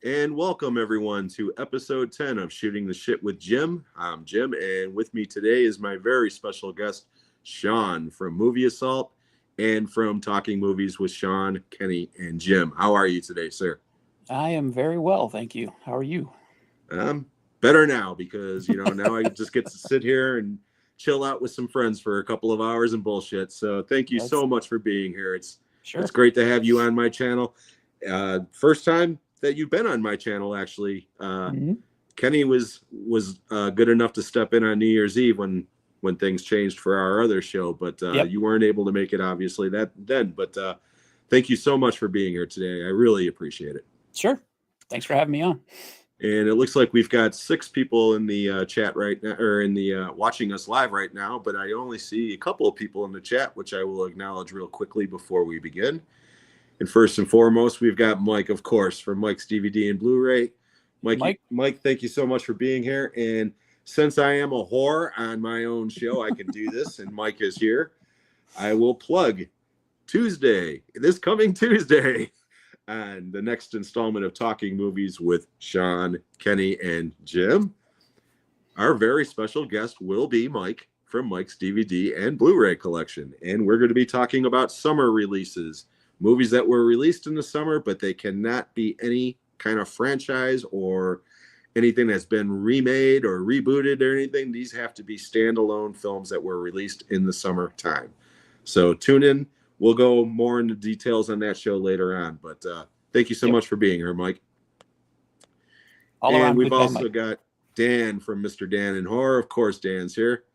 And welcome everyone to episode 10 of Shooting the Shit with Jim. I'm Jim, and with me today is my very special guest, Sean from Movie Assault and from Talking Movies with Sean, Kenny, and Jim. How are you today, sir? I am very well, thank you. How are you? I'm better now because, now I just get to sit here and chill out with some friends for a couple of hours and bullshit. So thank you That's so much for being here. It's sure. great to have you on my channel. First time that you've been on my channel, actually. hmm Kenny was good enough to step in on New Year's Eve when things changed for our other show, but Yep, you weren't able to make it, obviously, that then. But thank you so much for being here today. I really appreciate it. sure. Thanks for having me on. And it looks like we've got 6 people in the chat right now, or in the watching us live right now. But I only see a couple of people in the chat, which I will acknowledge real quickly before we begin. And first and foremost, we've got Mike, of course, from Mike's DVD and Blu-ray. Mike, Mike, thank you so much for being here. And since I am a whore on my own show, I can do this, and Mike is here. I will plug this coming Tuesday, on the next installment of Talking Movies with Sean, Kenny, and Jim. Our very special guest will be Mike from Mike's DVD and Blu-ray collection. And we're going to be talking about summer releases, movies that were released in the summer, but they cannot be any kind of franchise or anything that's been remade or rebooted or anything. These have to be standalone films that were released in the summertime. So tune in. We'll go more into details on that show later on. But thank you so yep, much for being here, Mike. all And around we've good guy, also Mike. got Dan from Mr. Dan in Horror. Of course, Dan's here.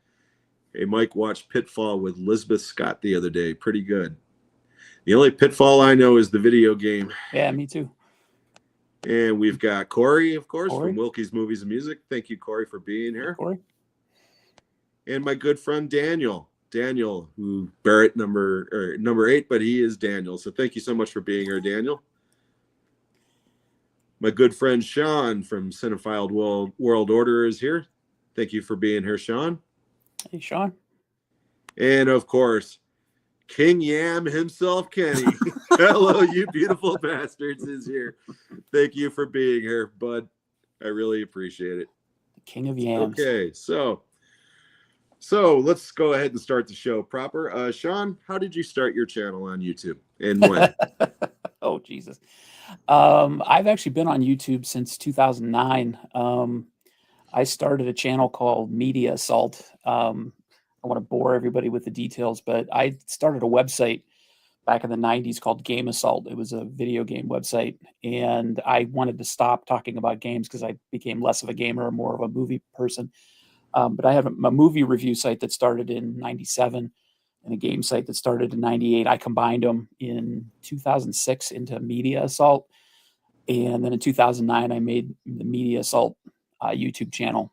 Hey, Mike watched Pitfall with Lisbeth Scott the other day. Pretty good. The only Pitfall I know is the video game. Yeah, me too. And we've got Corey, of course, from Corey, Wilkie's Movies and Music. Thank you, Corey, for being hey, here. Corey. And my good friend Daniel. Daniel, who Barrett number 8, but he is Daniel. So thank you so much for being here, Daniel. My good friend Sean from Cinephile World Order is here. Thank you for being here, Sean. Hey, Sean. And of course, King Yam himself, Kenny. Hello, you beautiful bastards, is here. Thank you for being here, bud. I really appreciate it. The King of Yams. Okay, so let's go ahead and start the show proper. Sean, how did you start your channel on YouTube and when? Oh, Jesus. I've actually been on YouTube since 2009. I started a channel called Media Assault. I want to bore everybody with the details, but I started a website back in the 90s called Game Assault. It was a video game website, and I wanted to stop talking about games because I became less of a gamer, more of a movie person. But I have a movie review site that started in 97 and a game site that started in 98. I combined them in 2006 into Media Assault. And then in 2009, I made the Media Assault YouTube channel.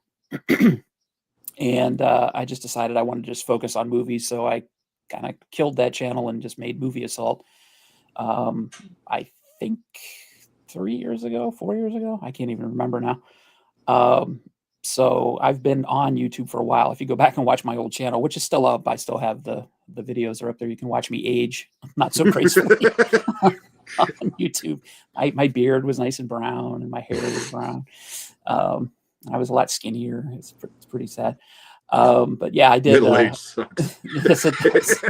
And I just decided I wanted to just focus on movies. So I kind of killed that channel and just made Movie Assault. I think 4 years ago, I can't even remember now. So I've been on YouTube for a while. If you go back and watch my old channel, which is still up, I still have the videos are up there. You can watch me age, not so gracefully on YouTube. My beard was nice and brown, and my hair was brown. I was a lot skinnier. It's pretty sad. But yeah, I did. Middle age sucks. Yes, it does.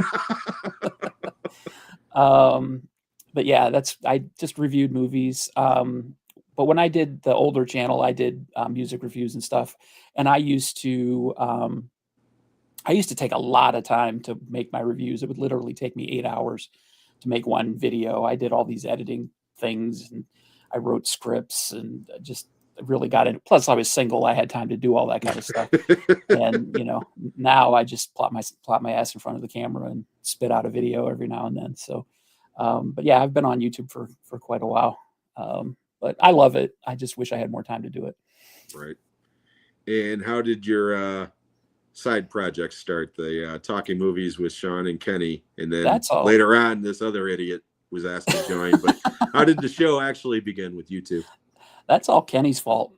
But yeah, I just reviewed movies. But when I did the older channel, I did music reviews and stuff. And I used to take a lot of time to make my reviews. It would literally take me 8 hours to make one video. I did all these editing things, and I wrote scripts, and just really got into. Plus, I was single. I had time to do all that kind of stuff. And now I just plop my ass in front of the camera and spit out a video every now and then. So, but yeah, I've been on YouTube for quite a while. But I love it. I just wish I had more time to do it. Right. And how did your side project start? The Talking Movies with Sean and Kenny, and then That's all. later on, this other idiot was asked to join. But how did the show actually begin with you two? That's all Kenny's fault.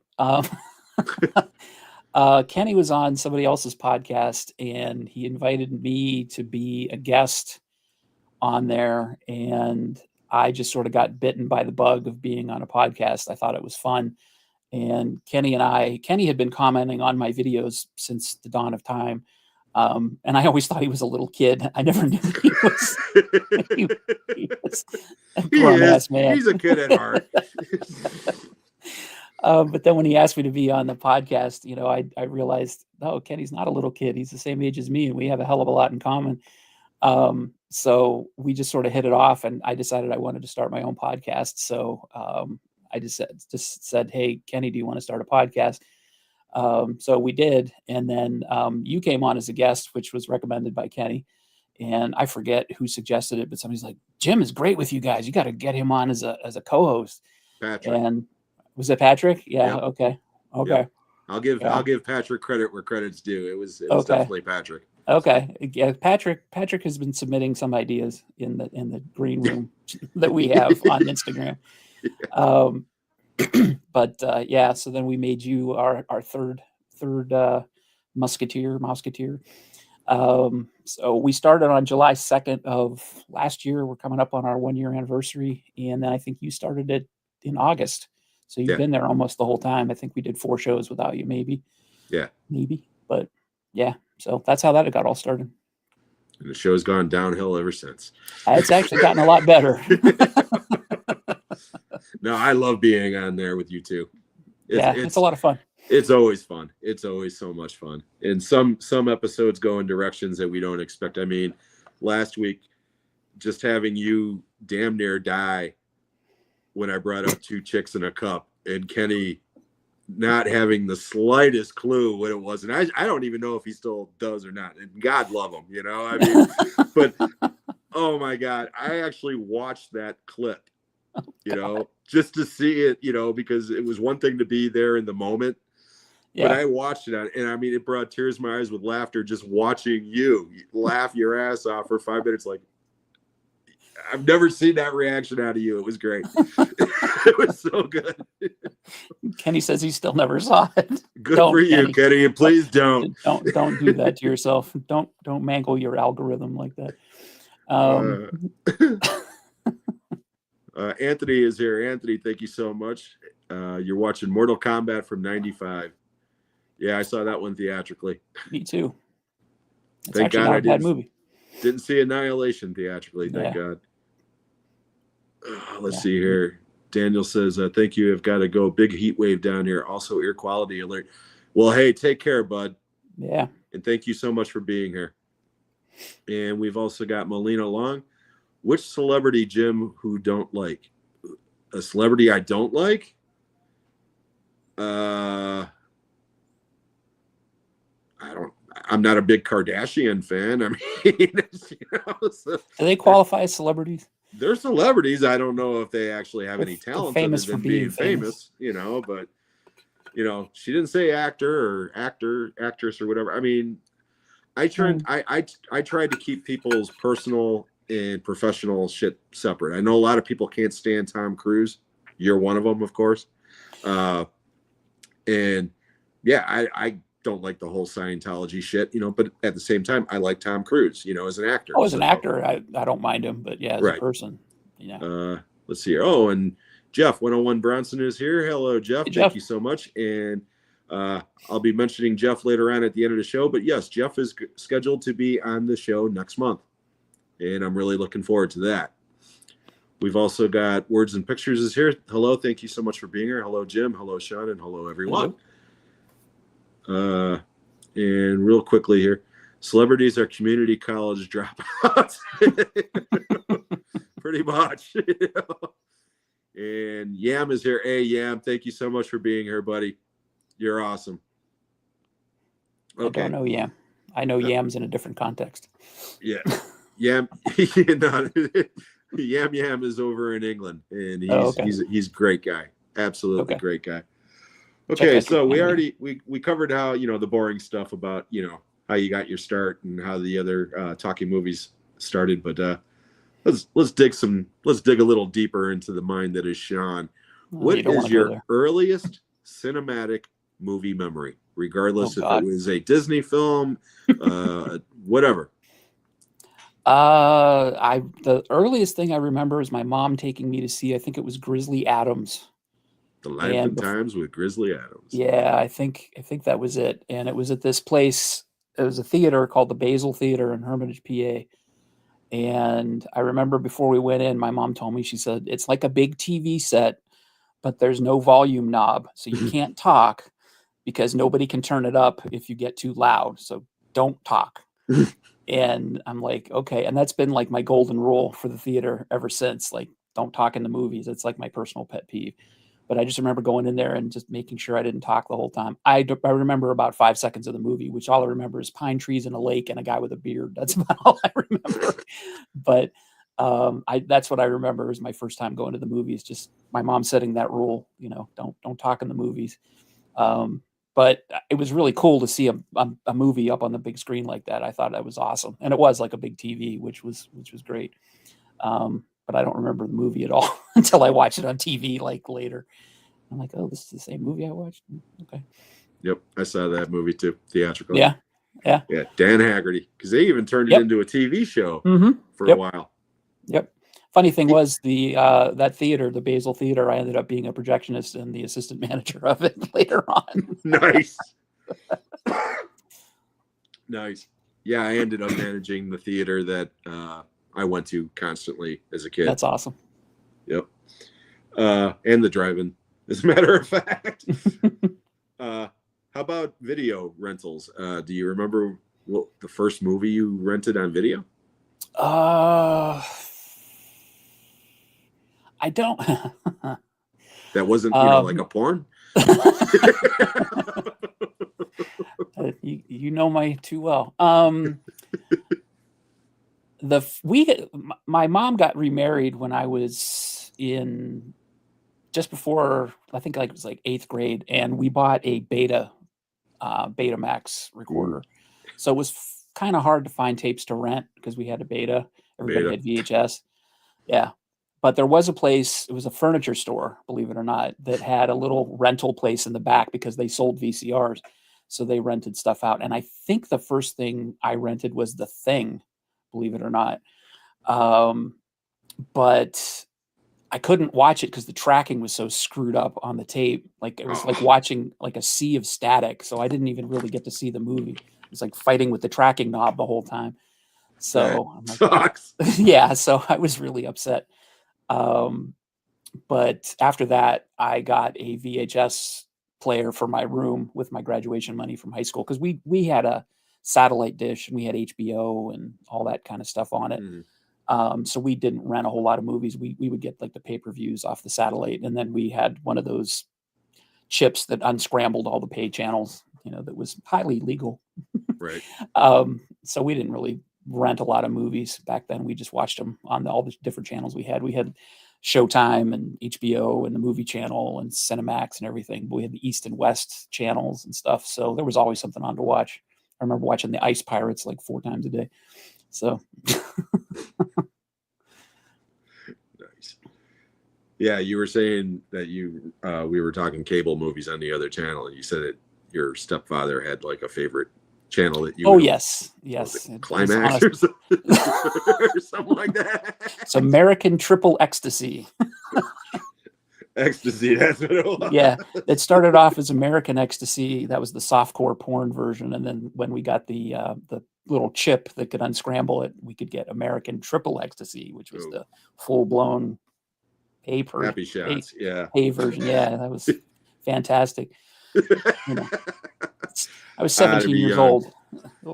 Kenny was on somebody else's podcast, and he invited me to be a guest on there, and I just sort of got bitten by the bug of being on a podcast. I thought it was fun. And Kenny had been commenting on my videos since the dawn of time. And I always thought he was a little kid. I never knew he was, he was a grown ass man. He's a kid at heart. But then when he asked me to be on the podcast, I realized, oh, Kenny's not a little kid. He's the same age as me, and we have a hell of a lot in common. So we just sort of hit it off, and I decided I wanted to start my own podcast. So I just said, hey, Kenny, do you want to start a podcast? So we did. And then you came on as a guest, which was recommended by Kenny. And I forget who suggested it, but somebody's like, Jim is great with you guys. You got to get him on as a co-host. Patrick. And was it Patrick? Yeah. Yep. Okay. Yep. I'll give Patrick credit where credit's due. It was definitely Patrick. Okay. Yeah, Patrick has been submitting some ideas in the green room that we have on Instagram. But so then we made you our third Mouseketeer. So we started on July 2nd of last year. We're coming up on our 1-year anniversary, and then I think you started it in August. So you've been there almost the whole time. I think we did 4 shows without you, maybe. Yeah. Maybe. But yeah, so that's how that got all started. And the show's gone downhill ever since. It's actually gotten a lot better. No, I love being on there with you too. It's a lot of fun. It's always fun. It's always so much fun. And some episodes go in directions that we don't expect. I mean, last week, just having you damn near die when I brought up 2 chicks in a cup, and Kenny not having the slightest clue what it was. And I don't even know if he still does or not. And God love him, I mean, but oh my God, I actually watched that clip, just to see it, because it was one thing to be there in the moment. Yeah. But I watched it, and I mean, it brought tears to my eyes with laughter just watching you laugh your ass off for 5 minutes. Like, I've never seen that reaction out of you. It was great. It was so good. Kenny says he still never saw it. Good for you, Kenny. And please don't. Don't do that to yourself. Don't mangle your algorithm like that. Anthony is here. Anthony, thank you so much. You're watching Mortal Kombat from '95. Yeah, I saw that one theatrically. Me too. It's Thank actually God not I a bad movie. Didn't see Annihilation theatrically. Thank God. Let's see here. Daniel says, thank you. I've got to go. Big heat wave down here. Also, air quality alert. Well, hey, take care, bud. Yeah. And thank you so much for being here. And we've also got Melina Long. Which celebrity, Jim, who don't like? A celebrity I don't like? I'm not a big Kardashian fan. I mean, do they qualify as celebrities? They're celebrities. I don't know if they actually have any talent famous other than for being famous, but she didn't say actor, actress or whatever. I mean, I tried to keep people's personal and professional shit separate. I know a lot of people can't stand Tom Cruise. You're one of them, of course. And yeah, I don't like the whole Scientology shit, but at the same time, I like Tom Cruise, as an actor. Oh, as an actor, I don't mind him, but yeah, as a person, let's see here. Oh, and Jeff 101 Bronson is here. Hello, Jeff. Hey, Thank you so much. And I'll be mentioning Jeff later on at the end of the show, but yes, Jeff is scheduled to be on the show next month, and I'm really looking forward to that. We've also got Words and Pictures is here. Hello. Thank you so much for being here. Hello, Jim. Hello, Sean. And hello, everyone. Hello. And real quickly here, celebrities are community college dropouts. Pretty much. And Yam is here. Hey, Yam, thank you so much for being here, buddy. You're awesome. Okay. I don't know Yam. I know Yam's in a different context. Yeah. Yam Yam is over in England, and he's a great guy. Absolutely great guy. Okay, so we covered how, the boring stuff about, how you got your start and how the other talking movies started, but let's dig a little deeper into the mind that is Sean. What is your earliest cinematic movie memory, regardless if it was a Disney film, whatever? The earliest thing I remember is my mom taking me to see, I think it was Grizzly Adams. The Life And and Times with Grizzly Adams. yeah, I think that was it. And it was at this place. It was a theater called the Basil Theater in Hermitage, PA. And I remember before we went in, my mom told me, she said, it's like a big TV set, but there's no volume knob. So you can't talk because nobody can turn it up if you get too loud. So don't talk. And I'm like, okay. And that's been like my golden rule for the theater ever since. Like, don't talk in the movies. It's like my personal pet peeve. But I just remember going in there and just making sure I didn't talk the whole time. I remember about 5 seconds of the movie, which all I remember is pine trees and a lake and a guy with a beard. That's about all I remember. But that's what I remember is my first time going to the movies. Just my mom setting that rule, don't talk in the movies. But it was really cool to see a movie up on the big screen like that. I thought that was awesome, and it was like a big TV, which was great. But I don't remember the movie at all until I watched it on TV like later. I'm like, oh, this is the same movie I watched. Okay. Yep, I saw that movie too, theatrical. Yeah. Dan Haggerty, because they even turned it into a TV show for a while. Yep. Funny thing was that theater, the Basil Theater, I ended up being a projectionist and the assistant manager of it later on. Nice. Nice. Yeah, I ended up managing the theater that I went to constantly as a kid. That's awesome. Yep. And the drive-in, as a matter of fact. How about video rentals? Do you remember what the first movie you rented on video? I don't. That wasn't, like a porn? You know my too well. My mom got remarried when I was in just before, I think it was like 8th grade, and we bought a Betamax recorder. So it was kind of hard to find tapes to rent because we had a Beta. Everybody had VHS. Yeah. But there was a place, it was a furniture store, believe it or not, that had a little rental place in the back because they sold VCRs. So they rented stuff out. And I think the first thing I rented was The Thing, believe it or not. But I couldn't watch it because the tracking was so screwed up on the tape. Like it was like watching like a sea of static. So I didn't even really get to see the movie. It was like fighting with the tracking knob the whole time. So I'm like, sucks. Yeah, so I was really upset. But after that, I got a VHS player for my room with my graduation money from high school because we had a satellite dish and we had HBO and all that kind of stuff on it. So we didn't rent a whole lot of movies. We would get like the pay-per-views off the satellite, and then we had one of those chips that unscrambled all the pay channels, that was highly legal. Right. So we didn't really rent a lot of movies back then. We just watched them on all the different channels we had. We had Showtime and HBO and the Movie Channel and Cinemax and everything. But we had the East and West channels and stuff. So there was always something on to watch. I remember watching the Ice Pirates like 4 times a day. So nice. Yeah, you were saying that we were talking cable movies on the other channel, and you said that your stepfather had like a favorite channel that you. Oh, yes. Climax or something like that. It's American Triple Ecstasy. Ecstasy, that's what it was. Yeah, it started off as American Ecstasy. That was the softcore porn version, and then when we got the little chip that could unscramble it, we could get American Triple Ecstasy, which was the full-blown pay version. Yeah, that was fantastic. I was 17 years old.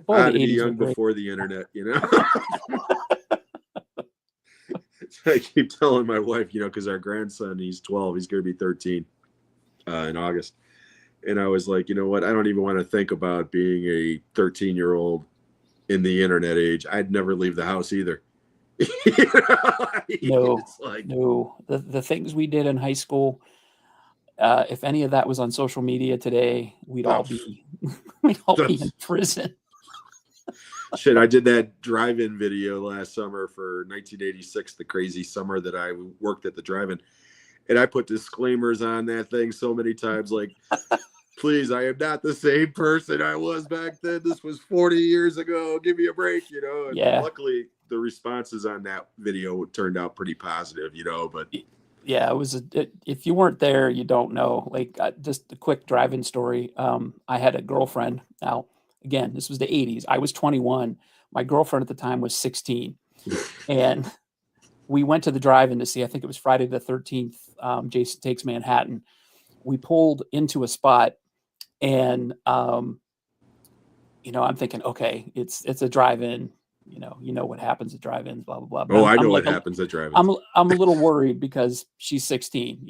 I had to be young before the internet, I keep telling my wife, because our grandson, he's 12, he's going to be 13 in August. And I was like, you know what? I don't even want to think about being a 13-year-old in the internet age. I'd never leave the house either. No. The things we did in high school, if any of that was on social media today, we'd all be in prison. Shit, I did that drive-in video last summer for 1986, the crazy summer that I worked at the drive-in. And I put disclaimers on that thing so many times, like, please, I am not the same person I was back then. This was 40 years ago. Give me a break, And yeah. the responses on that video turned out pretty positive, but Yeah, it was. If you weren't there, you don't know. Like, just a quick drive-in story. I had a girlfriend. Now, again, this was the '80s. I was 21. My girlfriend at the time was 16, and we went to the drive-in to see. I think it was Friday the 13th. Jason Takes Manhattan. We pulled into a spot, and I'm thinking, okay, it's a drive-in. You know what happens at drive-ins, blah blah blah. But I know I'm what like happens at drive-ins. I'm a little worried because she's 16.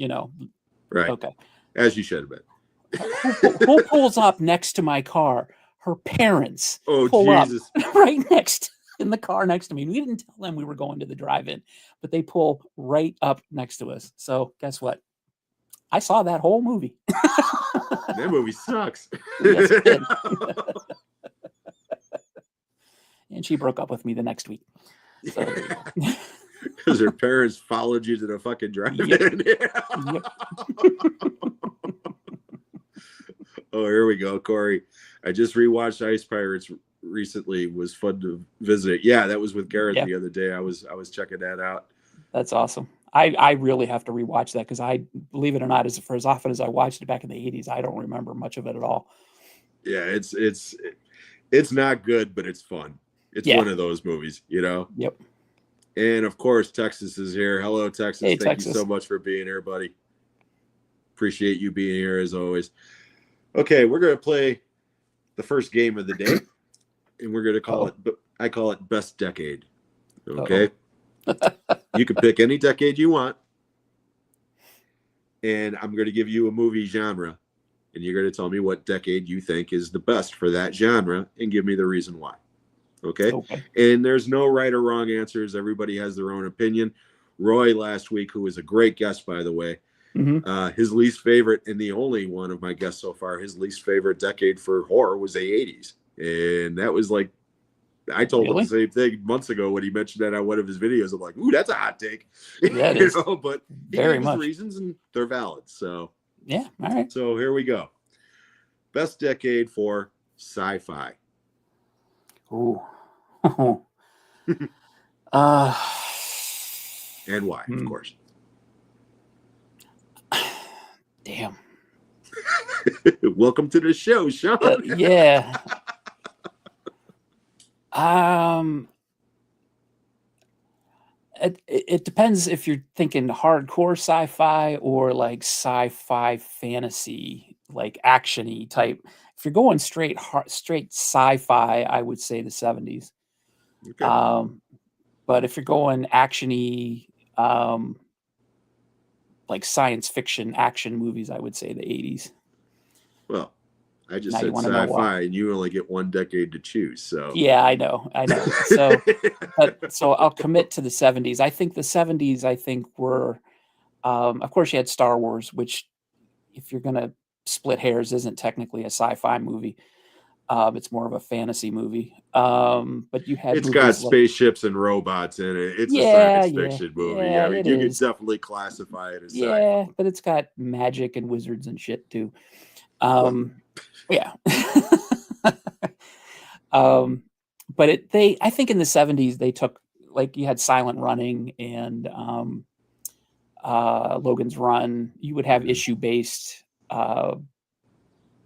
Right. Okay. As you should have been. Who pulls up next to my car? Her parents pull Jesus. up right next in the car next to me. We didn't tell them we were going to the drive-in, but they pull right up next to us. So guess what? I saw that whole movie. That movie sucks. Yes, it did. And she broke up with me the next week. So, because her parents followed you to the fucking drive-in. Yep. Oh, here we go, Corey. I just rewatched Ice Pirates recently. It was fun to visit. Yeah, that was with Garrett the other day. I was checking that out. That's awesome. I really have to rewatch that because I, believe it or not, for as often as I watched it back in the '80s, I don't remember much of it at all. Yeah, it's not good, but it's fun. It's one of those movies, Yep. And of course, Texas is here. Hello, Texas. Hey, Thank Texas. you so much for being here, buddy. Appreciate you being here as always. Okay, we're gonna play the first game of the day, and we're gonna call it. I call it Best Decade. Okay. You can pick any decade you want, and I'm going to give you a movie genre, and you're going to tell me what decade you think is the best for that genre, and give me the reason why. Okay? And there's no right or wrong answers. Everybody has their own opinion. Roy last week, who was a great guest, by the way, his least favorite, and the only one of my guests so far, his least favorite decade for horror was the '80s, and that was like, I told him the same thing months ago when he mentioned that on one of his videos. I'm like, ooh, that's a hot take. Yeah, it is. But very much reasons, and they're valid. So yeah, all right. So here we go. Best decade for sci-fi. Ooh. And why, of course. Damn. Welcome to the show, Sean. Yeah. It depends if you're thinking hardcore sci-fi or like sci-fi fantasy, like action-y type. If you're going straight sci-fi, I would say the '70s. Okay. But if you're going action-y, like science fiction action movies, I would say the '80s. Well, I just said sci-fi, and you only get one decade to choose. So yeah, I know. So I'll commit to the '70s. I think the '70s, were, of course, you had Star Wars, which, if you're gonna split hairs, isn't technically a sci-fi movie. It's more of a fantasy movie. But you had it's got spaceships and robots in it. It's a science fiction movie. Yeah, I mean, you can definitely classify it as sci-fi. But it's got magic and wizards and shit too. Yeah. But I think in the '70s they took, like, you had Silent Running and Logan's Run. You would have issue-based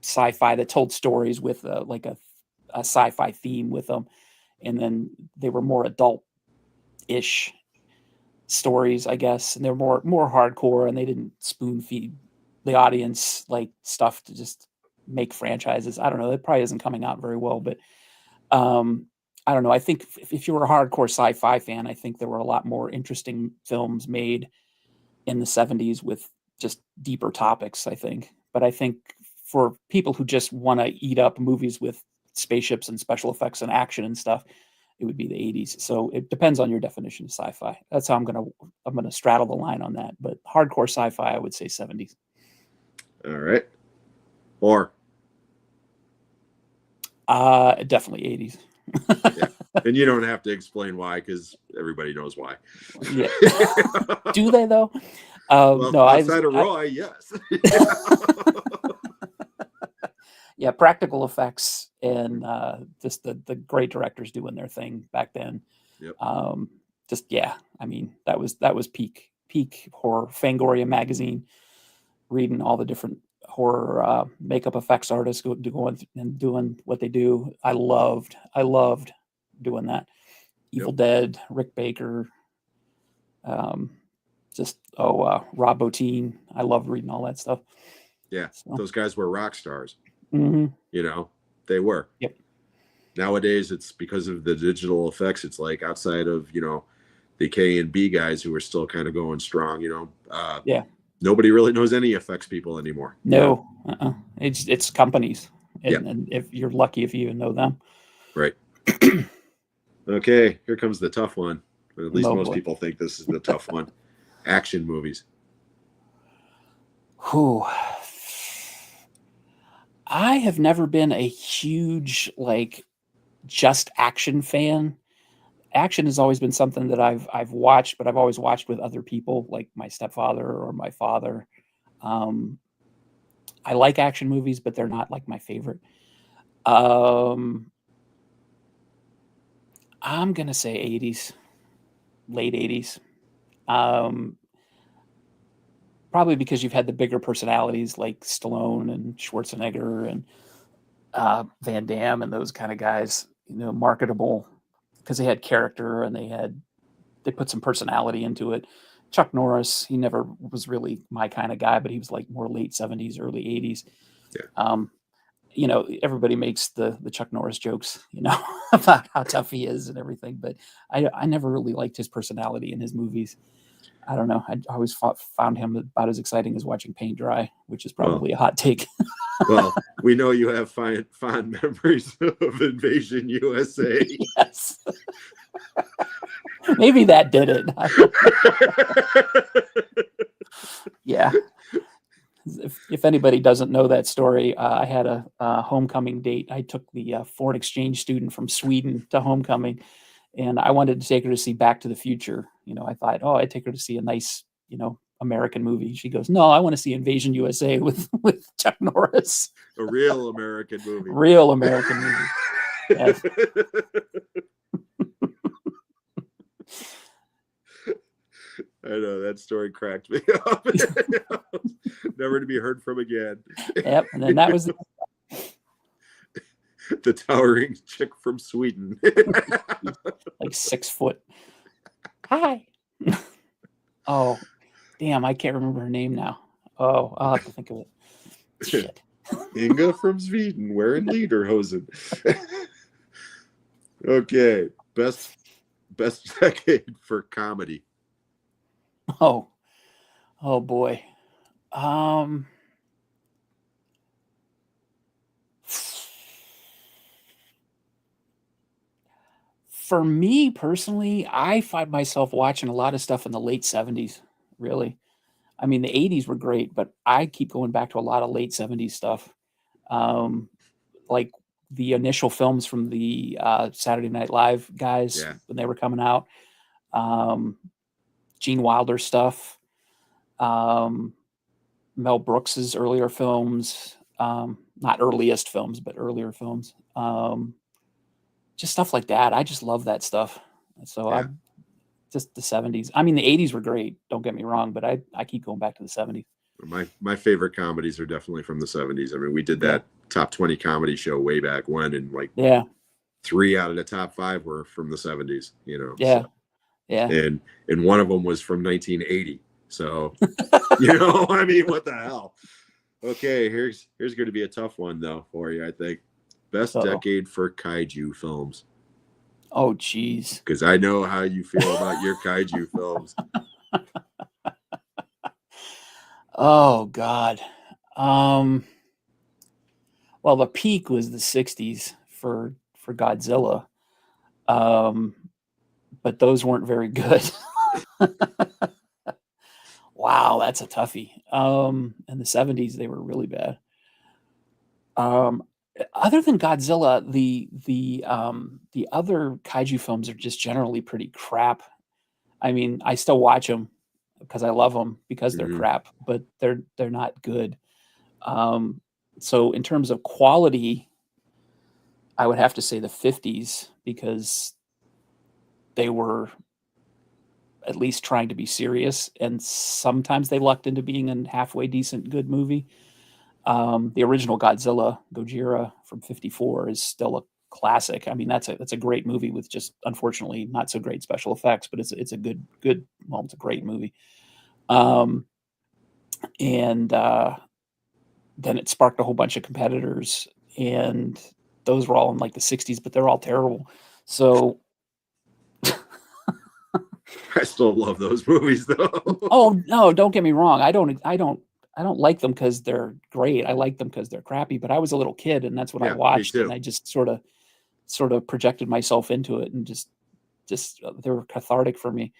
sci-fi that told stories with like a sci-fi theme with them, and then they were more adult-ish stories, I guess, and they're more hardcore, and they didn't spoon feed the audience like stuff to just make franchises. I don't know. That probably isn't coming out very well, but I don't know. I think if you were a hardcore sci-fi fan, I think there were a lot more interesting films made in the '70s with just deeper topics, I think. But I think for people who just want to eat up movies with spaceships and special effects and action and stuff, it would be the '80s. So it depends on your definition of sci-fi. That's how I'm gonna straddle the line on that. But hardcore sci-fi, I would say '70s. All right. Or definitely '80s. Yeah. And you don't have to explain why, because everybody knows why. Yeah. Do they though? Well, no, outside of Roy, yes. Yeah, practical effects and just the great directors doing their thing back then. Yep. Just yeah, I mean that was peak horror. Fangoria magazine, reading all the different horror makeup effects artists going and doing what they do. I loved doing that. Evil Yep. Dead, Rick Baker, Rob Bottin. I loved reading all that stuff. Yeah. So, Those guys were rock stars. mhm. You know, they were. Yep. Nowadays, it's because of the digital effects. It's like outside of, you know, the K and B guys who are still kind of going strong, you know, Yeah. nobody really knows any effects people anymore. No, it's companies, Yeah. and if you're lucky if you even know them. Right. Okay, here comes the tough one. At least Oh, most boy. people think this is the tough one. Action movies. Whew. I have never been a huge like just action fan. Action has always been something that I've watched, but I've always watched with other people, like my stepfather or my father. I like action movies, but they're not like my favorite. I'm gonna say 80s, late 80s. Probably because you've had the bigger personalities like Stallone and Schwarzenegger and Van Damme and those kind of guys, you know, marketable because they had character and they put some personality into it. Chuck Norris, he never was really my kind of guy, but he was like more late 70s, early 80s. Yeah. You know, everybody makes the Chuck Norris jokes, you know, about how tough he is and everything, but I never really liked his personality in his movies. I don't know. I always found him about as exciting as watching paint dry, which is probably a hot take. Well, we know you have fond memories of Invasion USA. Yes. Maybe that did it. Yeah. If anybody doesn't know that story, I had a homecoming date. I took the foreign exchange student from Sweden to homecoming, and I wanted to take her to see Back to the Future. You know, I thought, oh, I'd take her to see a nice, you know, American movie. She goes, no, I want to see Invasion USA with Chuck Norris. A real American movie. Real American movie. Yes. I know that story cracked me up. Never to be heard from again. Yep. And then that was the towering chick from Sweden. like 6 foot. Hi. Oh, damn. I can't remember her name now. Oh, I'll have to think of it. Shit. Inga from Sweden wearing lederhosen. Okay. Best decade for comedy. Oh boy. For me personally, I find myself watching a lot of stuff in the late 70s, really. I mean, the 80s were great, but I keep going back to a lot of late 70s stuff. Like the initial films from the Saturday Night Live guys when they were coming out. Gene Wilder stuff. Mel Brooks's earlier films. Not earliest films, but earlier films. Just stuff like that. I just love that stuff. So I'm just the 70s. I mean, the 80s were great. Don't get me wrong, but I keep going back to the 70s. My favorite comedies are definitely from the 70s. I mean, we did that top 20 comedy show way back when, and like 3 out of the top 5 were from the 70s, you know. Yeah. So. Yeah. And one of them was from 1980. So, you know, I mean, what the hell? Okay, here's going to be a tough one though for you, I think. Best decade for kaiju films. Oh, geez. Because I know how you feel about your kaiju films. Oh, God. Well, the peak was the 60s for Godzilla. But those weren't very good. Wow, that's a toughie. In the 70s, they were really bad. Other than Godzilla, the other kaiju films are just generally pretty crap. I mean, I still watch them because I love them because they're crap, but they're not good. So in terms of quality, I would have to say the 50s because they were at least trying to be serious, and sometimes they lucked into being a halfway decent good movie. The original Gojira from '54 is still a classic. I mean, that's a great movie with just unfortunately not so great special effects, but it's a good well, it's a great movie. And then it sparked a whole bunch of competitors, and those were all in like the '60s, but they're all terrible. So I still love those movies though. oh no, don't get me wrong. I don't like them because they're great. I like them because they're crappy. But I was a little kid, and that's what I Yeah, me watched, and too. I just sort of projected myself into it, and just they were cathartic for me.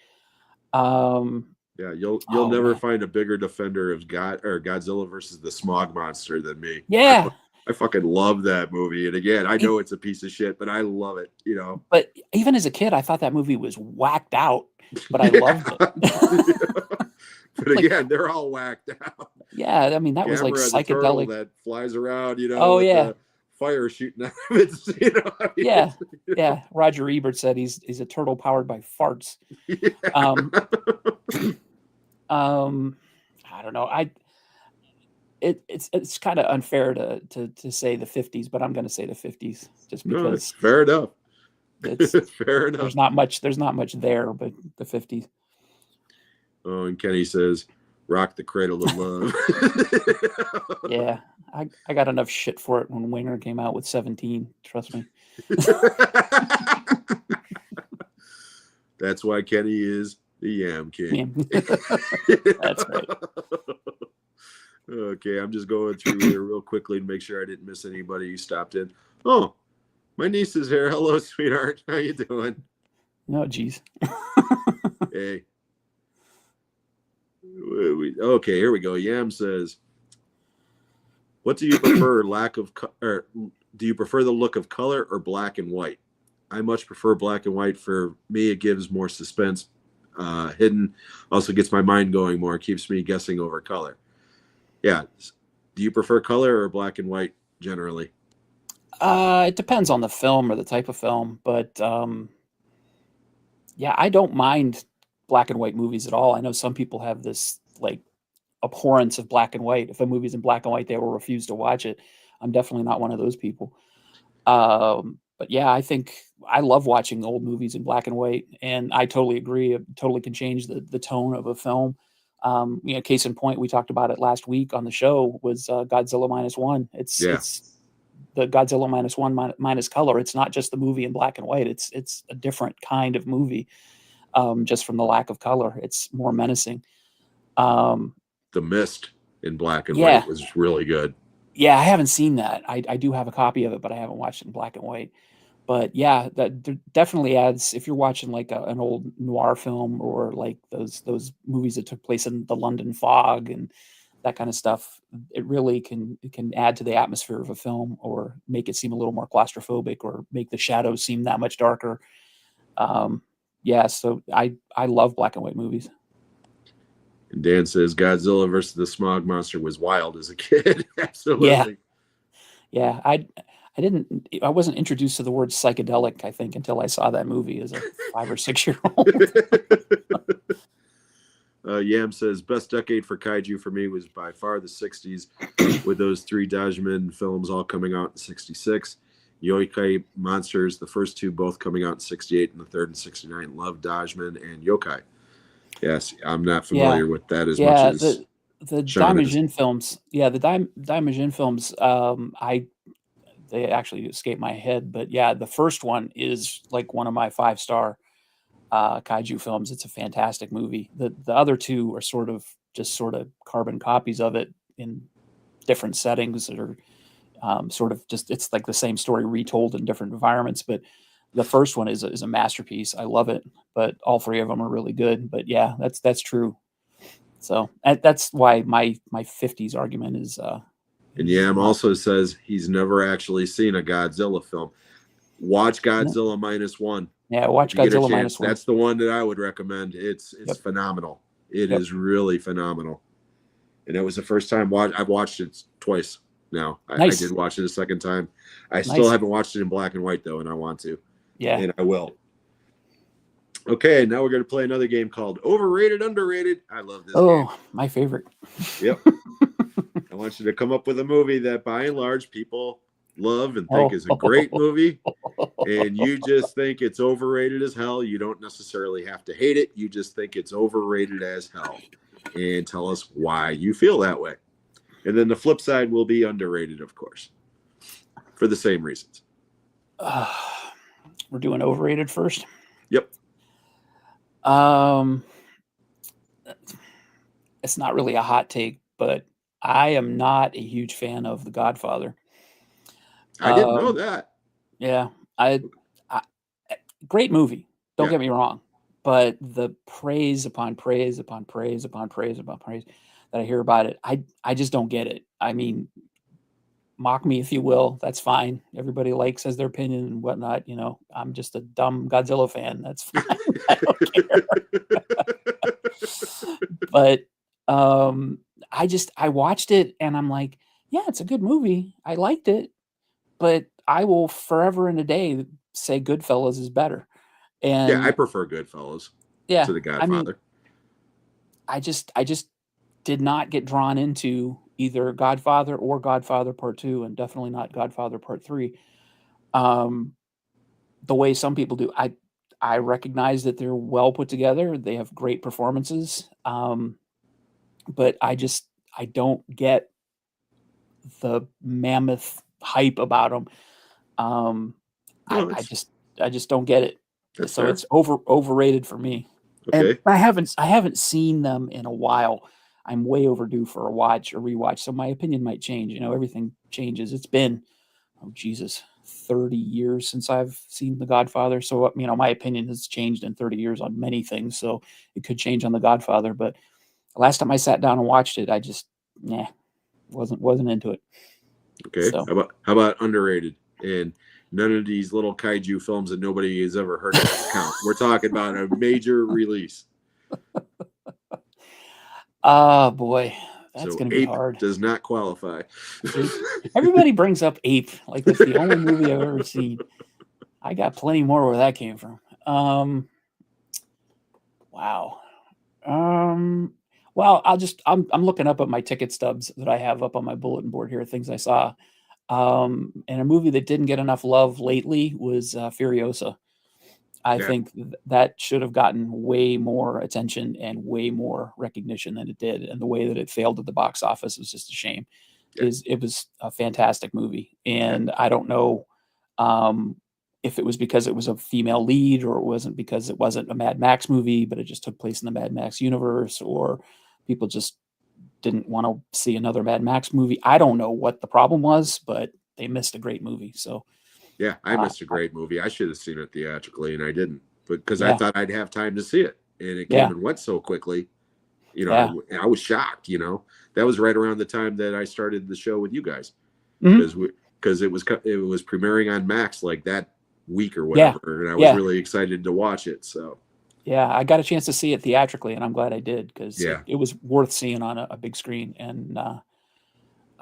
Yeah, you'll Oh never man, find a bigger defender of Godzilla versus the Smog Monster than me. yeah. I fucking love that movie. And again, I It, know it's a piece of shit, but I love it, you know. but even as a kid, I thought that movie was whacked out, but I Yeah. loved it. But Like, again, they're all whacked out. yeah, I mean that was like Gamera, the turtle psychedelic. that flies around, you know, Oh with yeah, the fire shooting out of it. You know, I mean, yeah, yeah. Roger Ebert said he's a turtle powered by farts. yeah. Um, I don't know. It's kind of unfair to say the '50s, but I'm going to say the '50s just No, it's because fair enough. it's Fair enough. there's not much there, but the '50s. Oh, and Kenny says, "Rock the Cradle of Love." Yeah, I got enough shit for it when Winger came out with 17. Trust me. That's why Kenny is the Yam King. Yeah. That's right. Okay, I'm just going through here real quickly to make sure I didn't miss anybody who stopped in. Oh, my niece is here. Hello, sweetheart. How you doing? Oh, geez. Hey. Okay, here we go. Yam says, "What do you prefer, or do you prefer the look of color or black and white?" I much prefer black and white. For me, it gives more suspense, hidden. Also gets my mind going more. Keeps me guessing over color. Yeah. Do you prefer color or black and white generally? It depends on the film or the type of film, but yeah, I don't mind black and white movies at all. I know some people have this like abhorrence of black and white. If a movie's in black and white, they will refuse to watch it. I'm definitely not one of those people. But yeah, I think I love watching old movies in black and white, and I totally agree. It totally can change the tone of a film. Case in point, we talked about it last week on the show was Godzilla minus one. Yeah. It's the Godzilla minus one minus color. It's not just the movie in black and white. It's a different kind of movie. Just from the lack of color, it's more menacing. Um, The Mist in black and yeah, white was really good. yeah, I haven't seen that. I do have a copy of it, but I haven't watched it in black and white. But yeah, that definitely adds. If you're watching like an old noir film or like those movies that took place in the London fog and that kind of stuff, it really can add to the atmosphere of a film or make it seem a little more claustrophobic or make the shadows seem that much darker. Yeah, so I love black and white movies. And Dan says Godzilla versus the Smog Monster was wild as a kid. Absolutely. Yeah, yeah. I wasn't introduced to the word psychedelic, I think, until I saw that movie as a 5 or 6 year old. Yam says best decade for kaiju for me was by far the 60s, with those 3 Dajman films all coming out in 66. Yokai Monsters, the first 2 both coming out in 68 and the third in 69. Love Dajman and Yokai. Yes, I'm not familiar with that as much as the Sean is. Daimajin films. Yeah, the Daimajin films. They actually escaped my head, but yeah, the first one is like one of my 5-star kaiju films. It's a fantastic movie. The other 2 are sort of carbon copies of it in different settings that are sort of just it's like the same story retold in different environments. But the first one is a masterpiece. I love it. But all 3 of them are really good. But yeah, that's true. So that's why my 50s argument is. And Yam also says he's never actually seen a Godzilla film. Watch Godzilla minus one. Yeah, watch Godzilla minus one. That's the one that I would recommend. It's phenomenal. It is really phenomenal. And it was the first time I've watched it twice now. Nice. I did watch it a second time. I still haven't watched it in black and white though, and I want to. Yeah. And I will. Okay, now we're going to play another game called Overrated, Underrated. I love this game. Oh, my favorite. Yep. I want you to come up with a movie that by and large people love and think is a great movie. And you just think it's overrated as hell. You don't necessarily have to hate it. You just think it's overrated as hell. And tell us why you feel that way. And then the flip side will be underrated, of course, for the same reasons. We're doing overrated first. Yep. It's not really a hot take, but I am not a huge fan of The Godfather. I didn't know that. Yeah, I great movie. Don't get me wrong, but the praise upon praise upon praise upon praise upon praise that I hear about it, I just don't get it. I mean, mock me if you will. That's fine. Everybody has their opinion and whatnot. You know, I'm just a dumb Godzilla fan. That's fine. I don't care. But I watched it and I'm like, yeah, it's a good movie. I liked it, but I will forever and a day say Goodfellas is better. And yeah, I prefer Goodfellas to The Godfather. I mean, I just did not get drawn into either Godfather or Godfather Part 2, and definitely not Godfather Part 3. The way some people do. I recognize that they're well put together. They have great performances. But I don't get the mammoth hype about them. I just don't get it. So fair. It's overrated for me. Okay. And I haven't seen them in a while. I'm way overdue for a watch or rewatch. So my opinion might change. You know, everything changes. It's been, 30 years since I've seen The Godfather. So, my opinion has changed in 30 years on many things. So it could change on The Godfather. But last time I sat down and watched it, I just, wasn't into it. Okay. So. How about underrated? And none of these little kaiju films that nobody has ever heard of count. We're talking about a major release. Oh boy, that's going to be hard. Does not qualify. Everybody brings up Ape like it's the only movie I've ever seen. I got plenty more where that came from. Wow. Well, I'm looking up at my ticket stubs that I have up on my bulletin board here, things I saw. And a movie that didn't get enough love lately was Furiosa. I think that should have gotten way more attention and way more recognition than it did. And the way that it failed at the box office was just a shame. Yeah. It was a fantastic movie. And I don't know if it was because it was a female lead, or it wasn't because it wasn't a Mad Max movie, but it just took place in the Mad Max universe, or people just didn't want to see another Mad Max movie. I don't know what the problem was, but they missed a great movie. So yeah, I missed a great movie. I should have seen it theatrically, and I didn't, because I thought I'd have time to see it, and it came and went so quickly. I was shocked. That was right around the time that I started the show with you guys, because it was premiering on Max like that week or whatever, and I was really excited to watch it. So yeah, I got a chance to see it theatrically, and I'm glad I did, because it was worth seeing on a big screen. And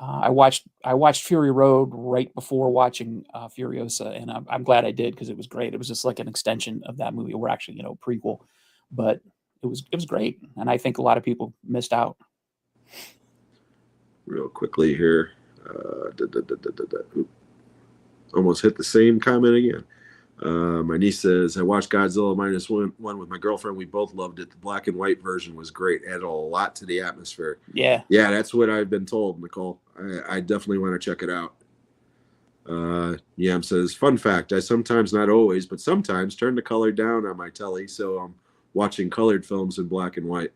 I watched Fury Road right before watching Furiosa, and I'm glad I did, because it was great. It was just like an extension of that movie, or actually, prequel, but it was great, and I think a lot of people missed out. Real quickly here, almost hit the same comment again. My niece says, I watched Godzilla -1 with my girlfriend. We both loved it. The black and white version was great. Added a lot to the atmosphere. Yeah, that's what I've been told, Nicole. I definitely want to check it out. Yam says, fun fact, I sometimes, not always, but sometimes turn the color down on my telly, so I'm watching colored films in black and white.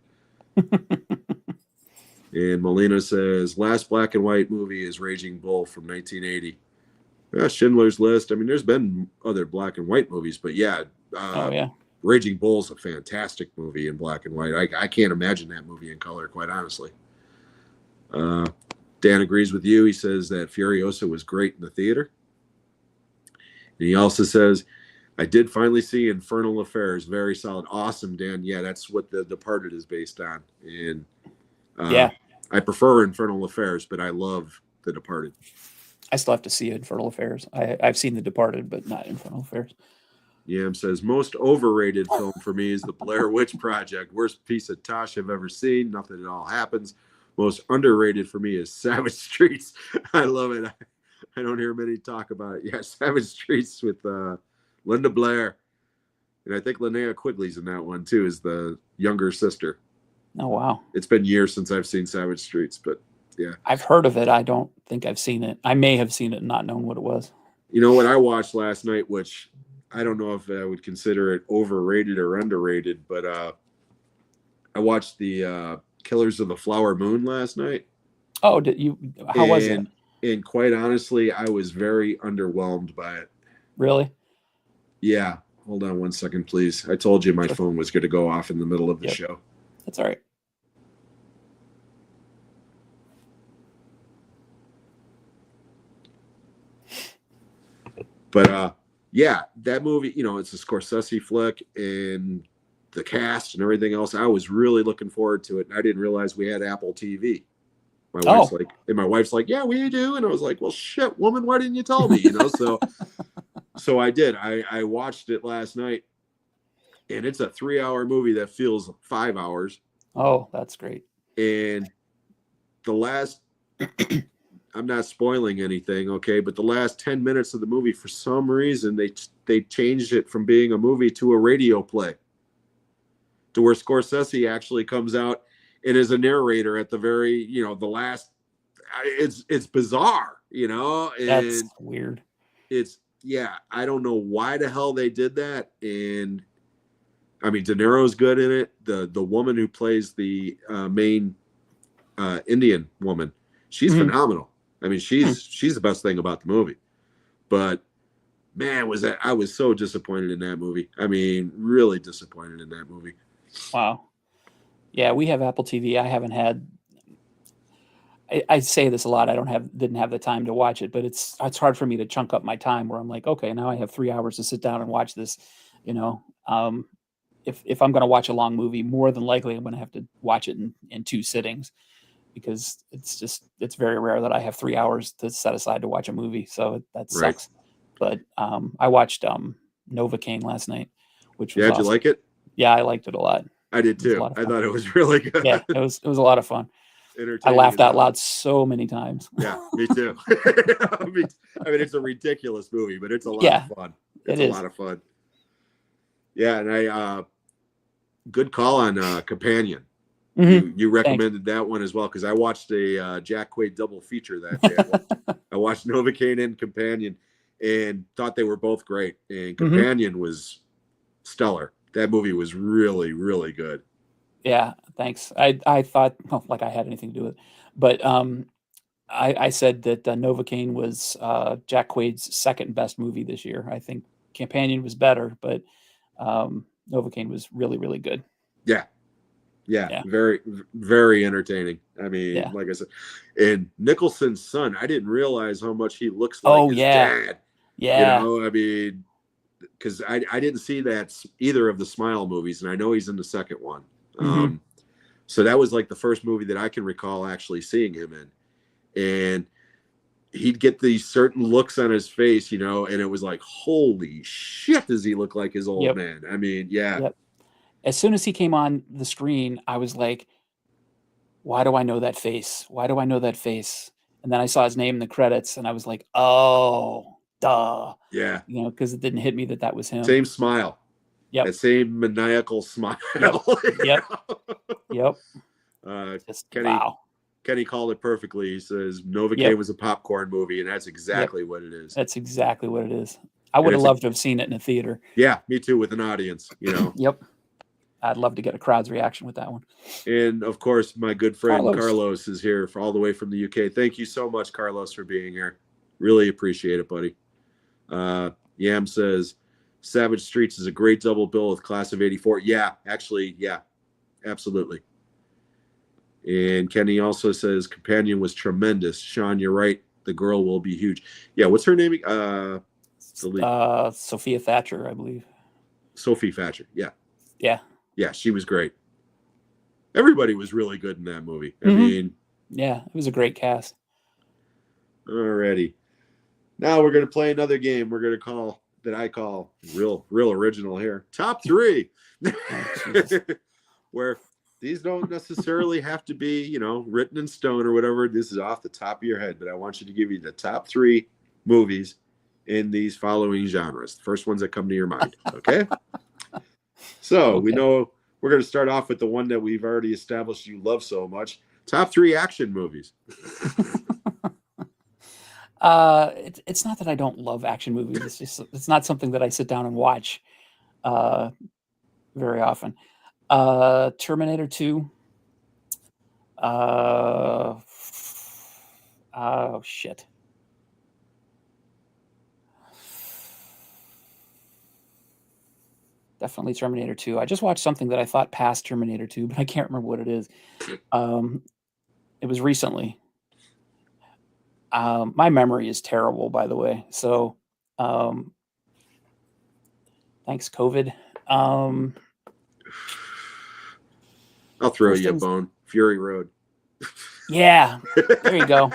And Melina says, last black and white movie is Raging Bull from 1980. Schindler's List. I mean, there's been other black and white movies, but Raging Bull's a fantastic movie in black and white. I can't imagine that movie in color, quite honestly. Dan agrees with you. He says that Furiosa was great in the theater. And he also says, I did finally see Infernal Affairs. Very solid. Awesome, Dan. Yeah, that's what The Departed is based on. And I prefer Infernal Affairs, but I love The Departed. I still have to see Infernal Affairs. I've seen The Departed, but not Infernal Affairs. Yam says, most overrated film for me is The Blair Witch Project. Worst piece of tosh I've ever seen. Nothing at all happens. Most underrated for me is Savage Streets. I love it. I don't hear many talk about it. Yeah, Savage Streets with Linda Blair. And I think Linnea Quigley's in that one too, is the younger sister. Oh, wow. It's been years since I've seen Savage Streets, but yeah. I've heard of it. I don't think I've seen it. I may have seen it and not known what it was. You know what I watched last night, which I don't know if I would consider it overrated or underrated, but I watched the Killers of the Flower Moon last night. Oh, how was it? And quite honestly, I was very underwhelmed by it. Really? Yeah. Hold on one second, please. I told you my phone was going to go off in the middle of the show. That's all right. But yeah, that movie, you know, it's a Scorsese flick, and the cast and everything else. I was really looking forward to it, and I didn't realize we had Apple TV. My wife's like, yeah, we do, and I was like, well, shit, woman, why didn't you tell me? You know, so I did. I watched it last night, and it's a 3-hour movie that feels 5 hours. Oh, that's great. And the last, I'm not spoiling anything, okay, but the last 10 minutes of the movie, for some reason, they changed it from being a movie to a radio play, to where Scorsese actually comes out and is a narrator at the very, you know, the last. It's bizarre, you know. And that's weird. Yeah, I don't know why the hell they did that. And I mean, De Niro's good in it. The woman who plays the main Indian woman, she's phenomenal. I mean, she's the best thing about the movie. But man, I was so disappointed in that movie. I mean, really disappointed in that movie. Wow. Yeah, we have Apple TV. I haven't had. I say this a lot. I didn't have the time to watch it, but it's hard for me to chunk up my time where I'm like, okay, now I have 3 hours to sit down and watch this. You know, if I'm going to watch a long movie, more than likely I'm going to have to watch it in 2 sittings, because it's very rare that I have 3 hours to set aside to watch a movie. So that sucks. Right. But I watched Novocaine last night, which was awesome. Did you like it? Yeah, I liked it a lot. I did too. I thought it was really good. Yeah, it was a lot of fun. I laughed out loud so many times. Yeah, me too. I mean, it's a ridiculous movie, but it's a lot of fun. It's a lot of fun. Yeah, and I good call on Companion. Mm-hmm. You recommended that one as well, because I watched a Jack Quaid double feature that day. I watched Novocaine and Companion, and thought they were both great. And Companion was stellar. That movie was really, really good. Yeah, thanks. I thought, well, like I had anything to do with it, but I said that Novocaine was Jack Quaid's second best movie this year. I think Companion was better, but Novocaine was really, really good. Yeah, very, very entertaining. I mean, like I said, and Nicholson's son, I didn't realize how much he looks like his dad. Yeah, you know, I mean, because I didn't see that either of the Smile movies, and I know he's in the second one. So that was like the first movie that I can recall actually seeing him in, and he'd get these certain looks on his face, you know, and it was like, holy shit, does he look like his old man? I mean, As soon as he came on the screen, I was like, why do I know that face? Why do I know that face? And then I saw his name in the credits, and I was like, oh, duh. Yeah. You know, because it didn't hit me that was him. Same smile. Yep. That same maniacal smile. Yep. Kenny called it perfectly. He says Novocaine was a popcorn movie, and that's exactly what it is. That's exactly what it is. I would have loved to have seen it in a theater. Yeah, me too, with an audience, you know. Yep. I'd love to get a crowd's reaction with that one. And of course, my good friend Carlos is here all the way from the UK. Thank you so much, Carlos, for being here. Really appreciate it, buddy. Yam says Savage Streets is a great double bill with Class of '84. Yeah, actually, yeah, absolutely. And Kenny also says Companion was tremendous. Sean, you're right. The girl will be huge. Yeah, what's her name? Sophia Thatcher, I believe. Sophie Thatcher. Yeah. Yeah. Yeah, she was great. Everybody was really good in that movie. I mean, yeah, it was a great cast. Alrighty. Now we're going to play another game. We're going to call that I call real original here. Top 3. Jesus. Where these don't necessarily have to be, you know, written in stone or whatever. This is off the top of your head, but I want you to give you the top 3 movies in these following genres. The first ones that come to your mind. Okay. So we know we're going to start off with the one that we've already established you love so much. Top 3 action movies. It's not that I don't love action movies. It's just it's not something that I sit down and watch very often. Terminator 2. Oh shit. Definitely Terminator 2. I just watched something that I thought passed Terminator 2, but I can't remember what it is. It was recently. My memory is terrible, by the way. So, thanks, COVID. I'll throw you a bone. Fury Road. Yeah, there you go.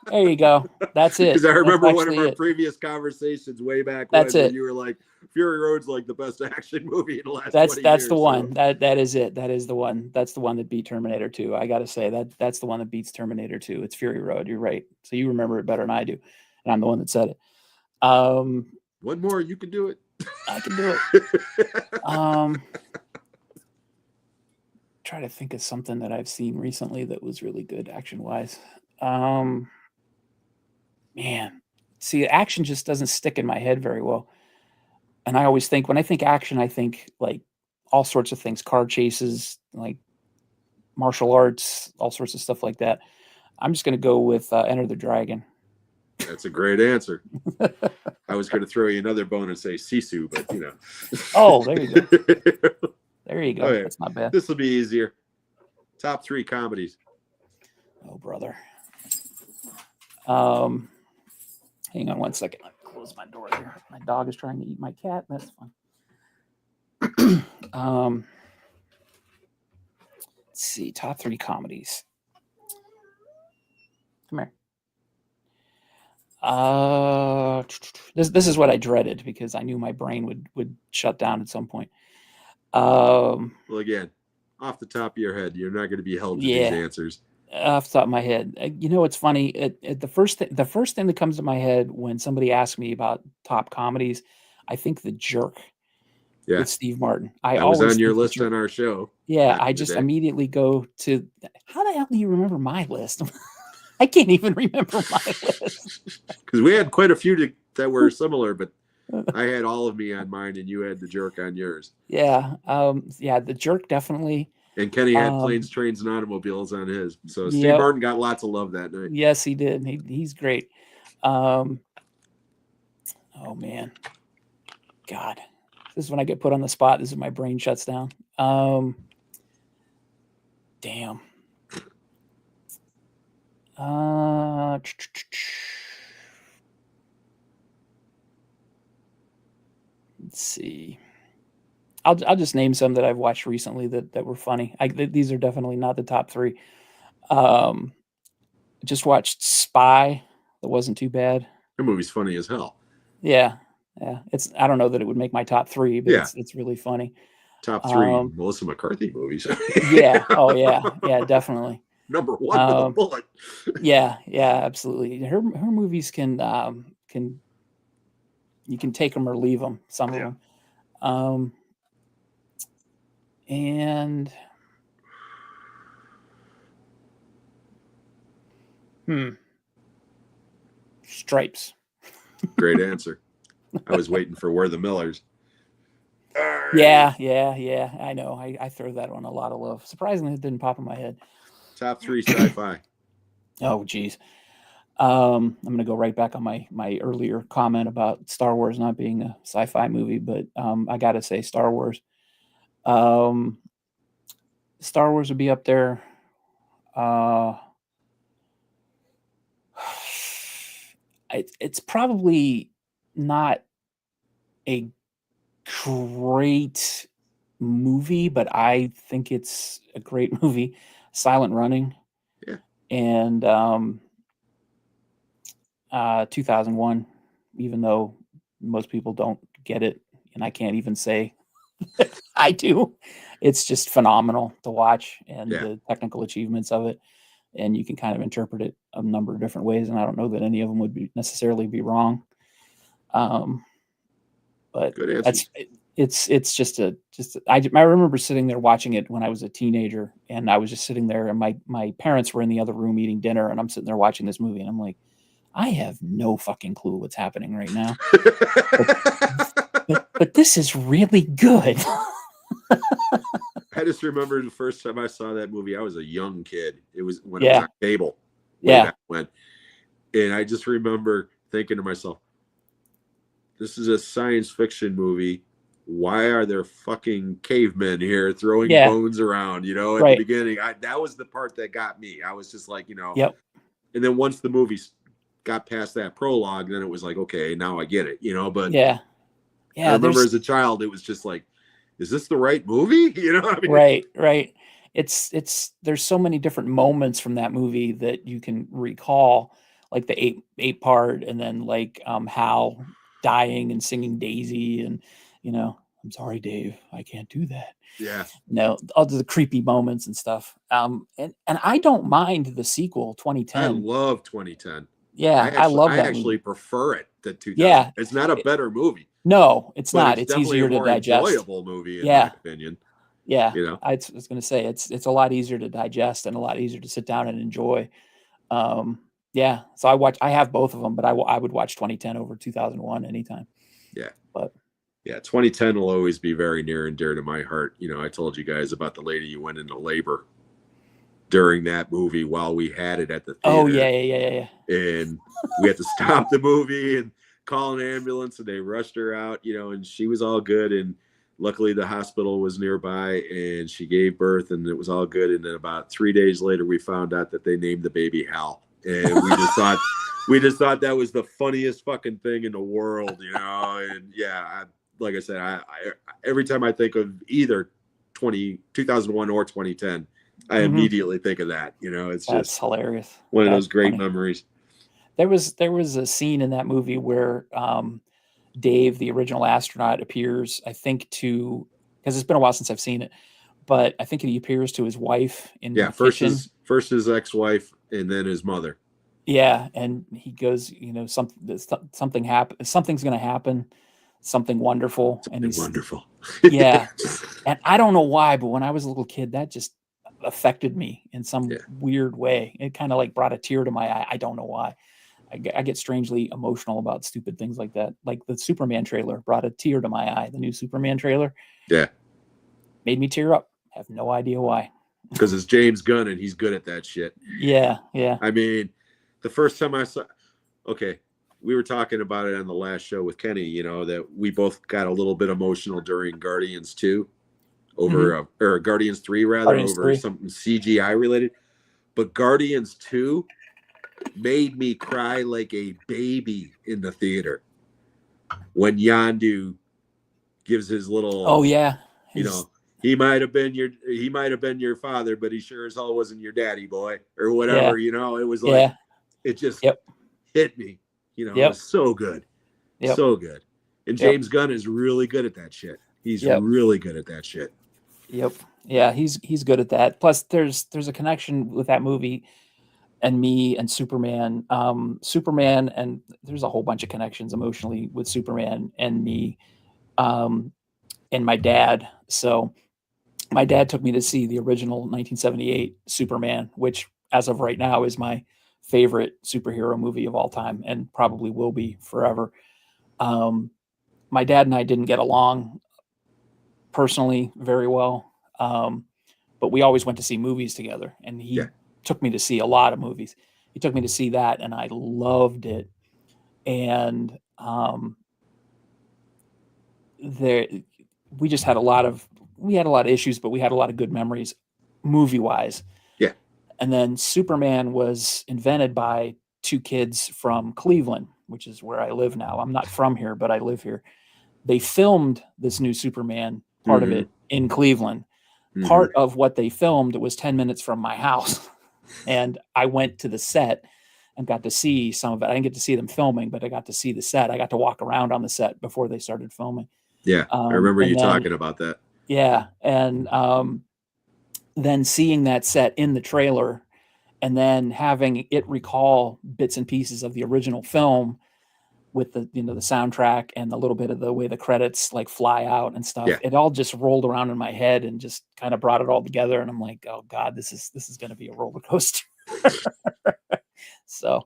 There you go. That's it. Because I remember That's one of actually our it. previous conversations way back That's when it. you were like, Fury Road's like the best action movie in the last 20 That's years. the one. That is it. That is the one. That's the one that beat Terminator 2. I got to say that's the one that beats Terminator 2. It's Fury Road. You're right. So you remember it better than I do, and I'm the one that said it. One more, you can do it. I can do it. Try to think of something that I've seen recently that was really good action wise. Man, see, action just doesn't stick in my head very well. And I always think, when I think action, I think like all sorts of things, car chases, like martial arts, all sorts of stuff like that. I'm just going to go with Enter the Dragon. That's a great answer. I was going to throw you another bone and say Sisu, but you know. Oh, there you go. There you go. Okay. That's not bad. This will be easier. Top 3 comedies. Oh, brother. Hang on one second. Let me close my door here. My dog is trying to eat my cat. That's fine. Let's see. Top 3 comedies. Come here. This is what I dreaded because I knew my brain would shut down at some point. Well, again, off the top of your head, you're not going to be held to these answers. Off the top of my head, you know, it's funny. The first thing that comes to my head when somebody asks me about top comedies, I think The Jerk. Yeah, with Steve Martin. I was on your list on our show. Yeah, I just immediately go to. How the hell do you remember my list? I can't even remember my list because we had quite a few that were similar, but I had All of Me on mine, and you had The Jerk on yours. Yeah, The Jerk definitely. And Kenny had Planes, Trains, and Automobiles on his. So Steve Martin got lots of love that night. Yes, he did. He's great. Oh man, God, this is when I get put on the spot. This is when my brain shuts down. Damn. Let's see. I'll just name some that I've watched recently that were funny. These are definitely not the top 3. Just watched Spy. That wasn't too bad. The movie's funny as hell. Yeah. It's. I don't know that it would make my top 3, but it's really funny. Top 3 Melissa McCarthy movies. Yeah. Oh yeah. Yeah. Definitely. Number 1 with a bullet. Yeah. Absolutely. Her movies can you can take them or leave them. Some of them. And Stripes. Great answer. I was waiting for We're the Millers. Yeah. I know. I throw that one a lot of love. Surprisingly, it didn't pop in my head. Top 3 sci-fi. Oh, geez. I'm going to go right back on my earlier comment about Star Wars not being a sci-fi movie, but I got to say Star Wars. Star Wars would be up there. It's probably not a great movie, but I think it's a great movie. Silent Running. Yeah. And 2001, even though most people don't get it, and I can't even say I do. It's just phenomenal to watch, and Yeah. the technical achievements of it, and you can kind of interpret it a number of different ways, and I don't know that any of them would necessarily be wrong. But Good answers. it's just I remember sitting there watching it when I was a teenager, and I was just sitting there, and my parents were in the other room eating dinner, and I'm sitting there watching this movie, and I'm like, I have no fucking clue what's happening right now, but this is really good. I just remember the first time I saw that movie, I was a young kid. It was when it was Yeah. on cable, way Yeah. back when. And I just remember thinking to myself, this is a science fiction movie. Why are there fucking cavemen here throwing Yeah. bones around? You know, at Right. the beginning, that was the part that got me. I was just like, you know, Yep. and then once the movie got past that prologue, then it was like, okay, now I get it, you know. But Yeah. I Yeah. remember as a child, it was just like, is this the right movie? You know what I mean? Right. It's there's so many different moments from that movie that you can recall, like the ape part, and then like Hal dying and singing Daisy, and you know, I'm sorry, Dave, I can't do that. Yeah. No, all the creepy moments and stuff. And I don't mind the sequel, I 2010. love 2010. Yeah, I love I that actually movie. prefer it to 2000. Yeah. It's not a better movie, No, it's but not. it's It's definitely easier a to more digest. enjoyable movie, in Yeah. my opinion. Yeah, You know, I was going to say it's a lot easier to digest and a lot easier to sit down and enjoy. Yeah, so I have both of them, but I would watch 2010 over 2001 anytime. Yeah. But yeah, 2010 will always be very near and dear to my heart. You know, I told you guys about the lady who went into labor during that movie while we had it at the theater. oh yeah. And we had to stop the movie and call an ambulance, and they rushed her out, you know, and she was all good. And luckily the hospital was nearby, and she gave birth, and it was all good. And then about 3 days later, we found out that they named the baby Hal. And we just thought that was the funniest fucking thing in the world, you know? And yeah, like I said, I every time I think of either 2001 or 2010, I immediately think of that, you know. It's That's just hilarious. one of That's those great funny. memories. There was a scene in that movie where Dave, the original astronaut, appears, I think, because it's been a while since I've seen it, but I think he appears to his wife in the kitchen. First his ex-wife, and then his mother. Yeah, and he goes, you know, something happen, something's going to happen, something wonderful, and he's Wonderful. yeah, and I don't know why, but when I was a little kid, that just affected me in some weird way. It kind of like brought a tear to my eye. I don't know why. I get strangely emotional about stupid things like that. Like the Superman trailer brought a tear to my eye. The new Superman trailer. Yeah. Made me tear up. Have no idea why. Because it's James Gunn, and he's good at that shit. Yeah. I mean, the first time I saw, okay, we were talking about it on the last show with Kenny, you know, that we both got a little bit emotional during Guardians 2 over, or Guardians 3 rather, Guardians over 3. something CGI related. But Guardians 2 made me cry like a baby in the theater when Yondu gives his little, oh yeah, you know, he might have been your father, but he sure as hell wasn't your daddy, boy, or whatever. You know, it was like it just hit me. You know, it was so good, so good. And James Gunn is really good at that shit. He's really good at that shit. Yep. Yeah, he's good at that. Plus, there's a connection with that movie and me and Superman. Superman, and there's a whole bunch of connections emotionally with Superman and me, and my dad. So my dad took me to see the original 1978 Superman, which as of right now is my favorite superhero movie of all time and probably will be forever. My dad and I didn't get along personally very well, but we always went to see movies together, and he took me to see a lot of movies. He took me to see that, and I loved it. And we just had a lot of issues, but we had a lot of good memories movie wise. Yeah. And then Superman was invented by two kids from Cleveland, which is where I live now. I'm not from here, but I live here. They filmed this new Superman part of it in Cleveland. Part of what they filmed was 10 minutes from my house. And I went to the set and got to see some of it. I didn't get to see them filming, but I got to see the set. I got to walk around on the set before they started filming. Yeah, I remember you And then, talking about that. yeah, and then seeing that set in the trailer, and then having it recall bits and pieces of the original film with the the soundtrack and a little bit of the way the credits like fly out and stuff. Yeah. It all just rolled around in my head and just kind of brought it all together. And I'm like, oh God, this is going to be a roller coaster. So,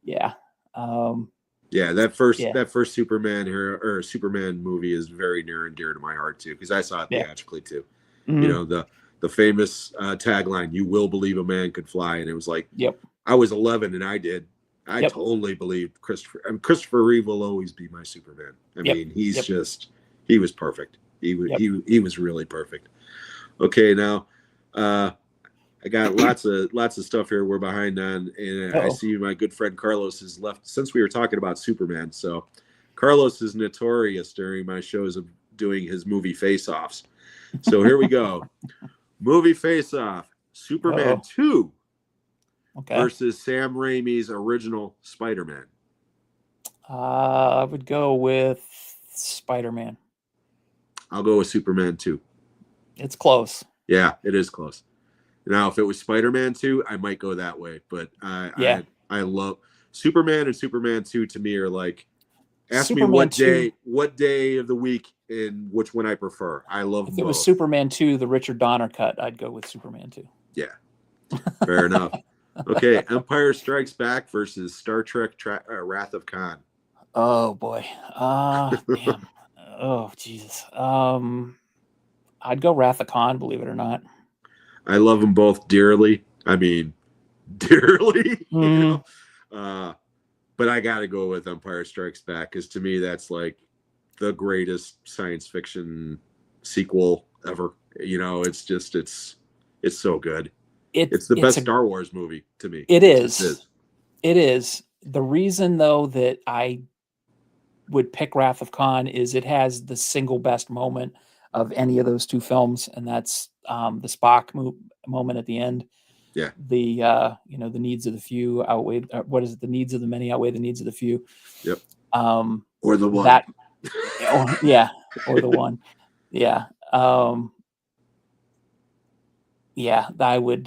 yeah. Yeah, that first Yeah. Superman hero or Superman movie is very near and dear to my heart too, because I saw it Yeah. theatrically too. Mhm. You know, the famous tagline, "You will believe a man could fly," and it was like, Yep. I was 11 and I did. I Yep. totally believed Christopher. And Christopher Reeve will always be my Superman. I Yep. mean, he's Yep. just, he was perfect. He was really perfect. Okay, now I got lots of stuff here we're behind on, and I Uh-oh. see my good friend Carlos has left since we were talking about Superman. So Carlos is notorious during my shows of doing his movie face-offs. So here we go. Movie face-off: Superman Uh-oh. 2 Okay. versus Sam Raimi's original Spider-Man. I would go with Spider-Man. I'll go with Superman 2. It's close. Yeah, it is close. Now, if it was Spider-Man 2, I might go that way. But Yeah. I love Superman and Superman 2 to me are like, ask Superman me 2, what day of the week and which one I prefer. I love if them it was both. Superman 2, the Richard Donner cut, I'd go with Superman 2. Yeah, fair enough. Okay, Empire Strikes Back versus Star Trek Wrath of Khan. Oh boy. Damn. Oh Jesus. I'd go Wrath of Khan, believe it or not. I love them both dearly. I mean, dearly. You Mhm. know? But I got to go with Empire Strikes Back, because to me that's like the greatest science fiction sequel ever. You know, it's just it's so good. It's the best Star Wars movie to me. It just is. It is. The reason though that I would pick Wrath of Khan is it has the single best moment of any of those two films, and that's the Spock moment at the end. Yeah. The the needs of the few outweigh what is it? The needs of the many outweigh the needs of the few. Yep. Or the one. That, yeah, or the one. Yeah. Yeah, I would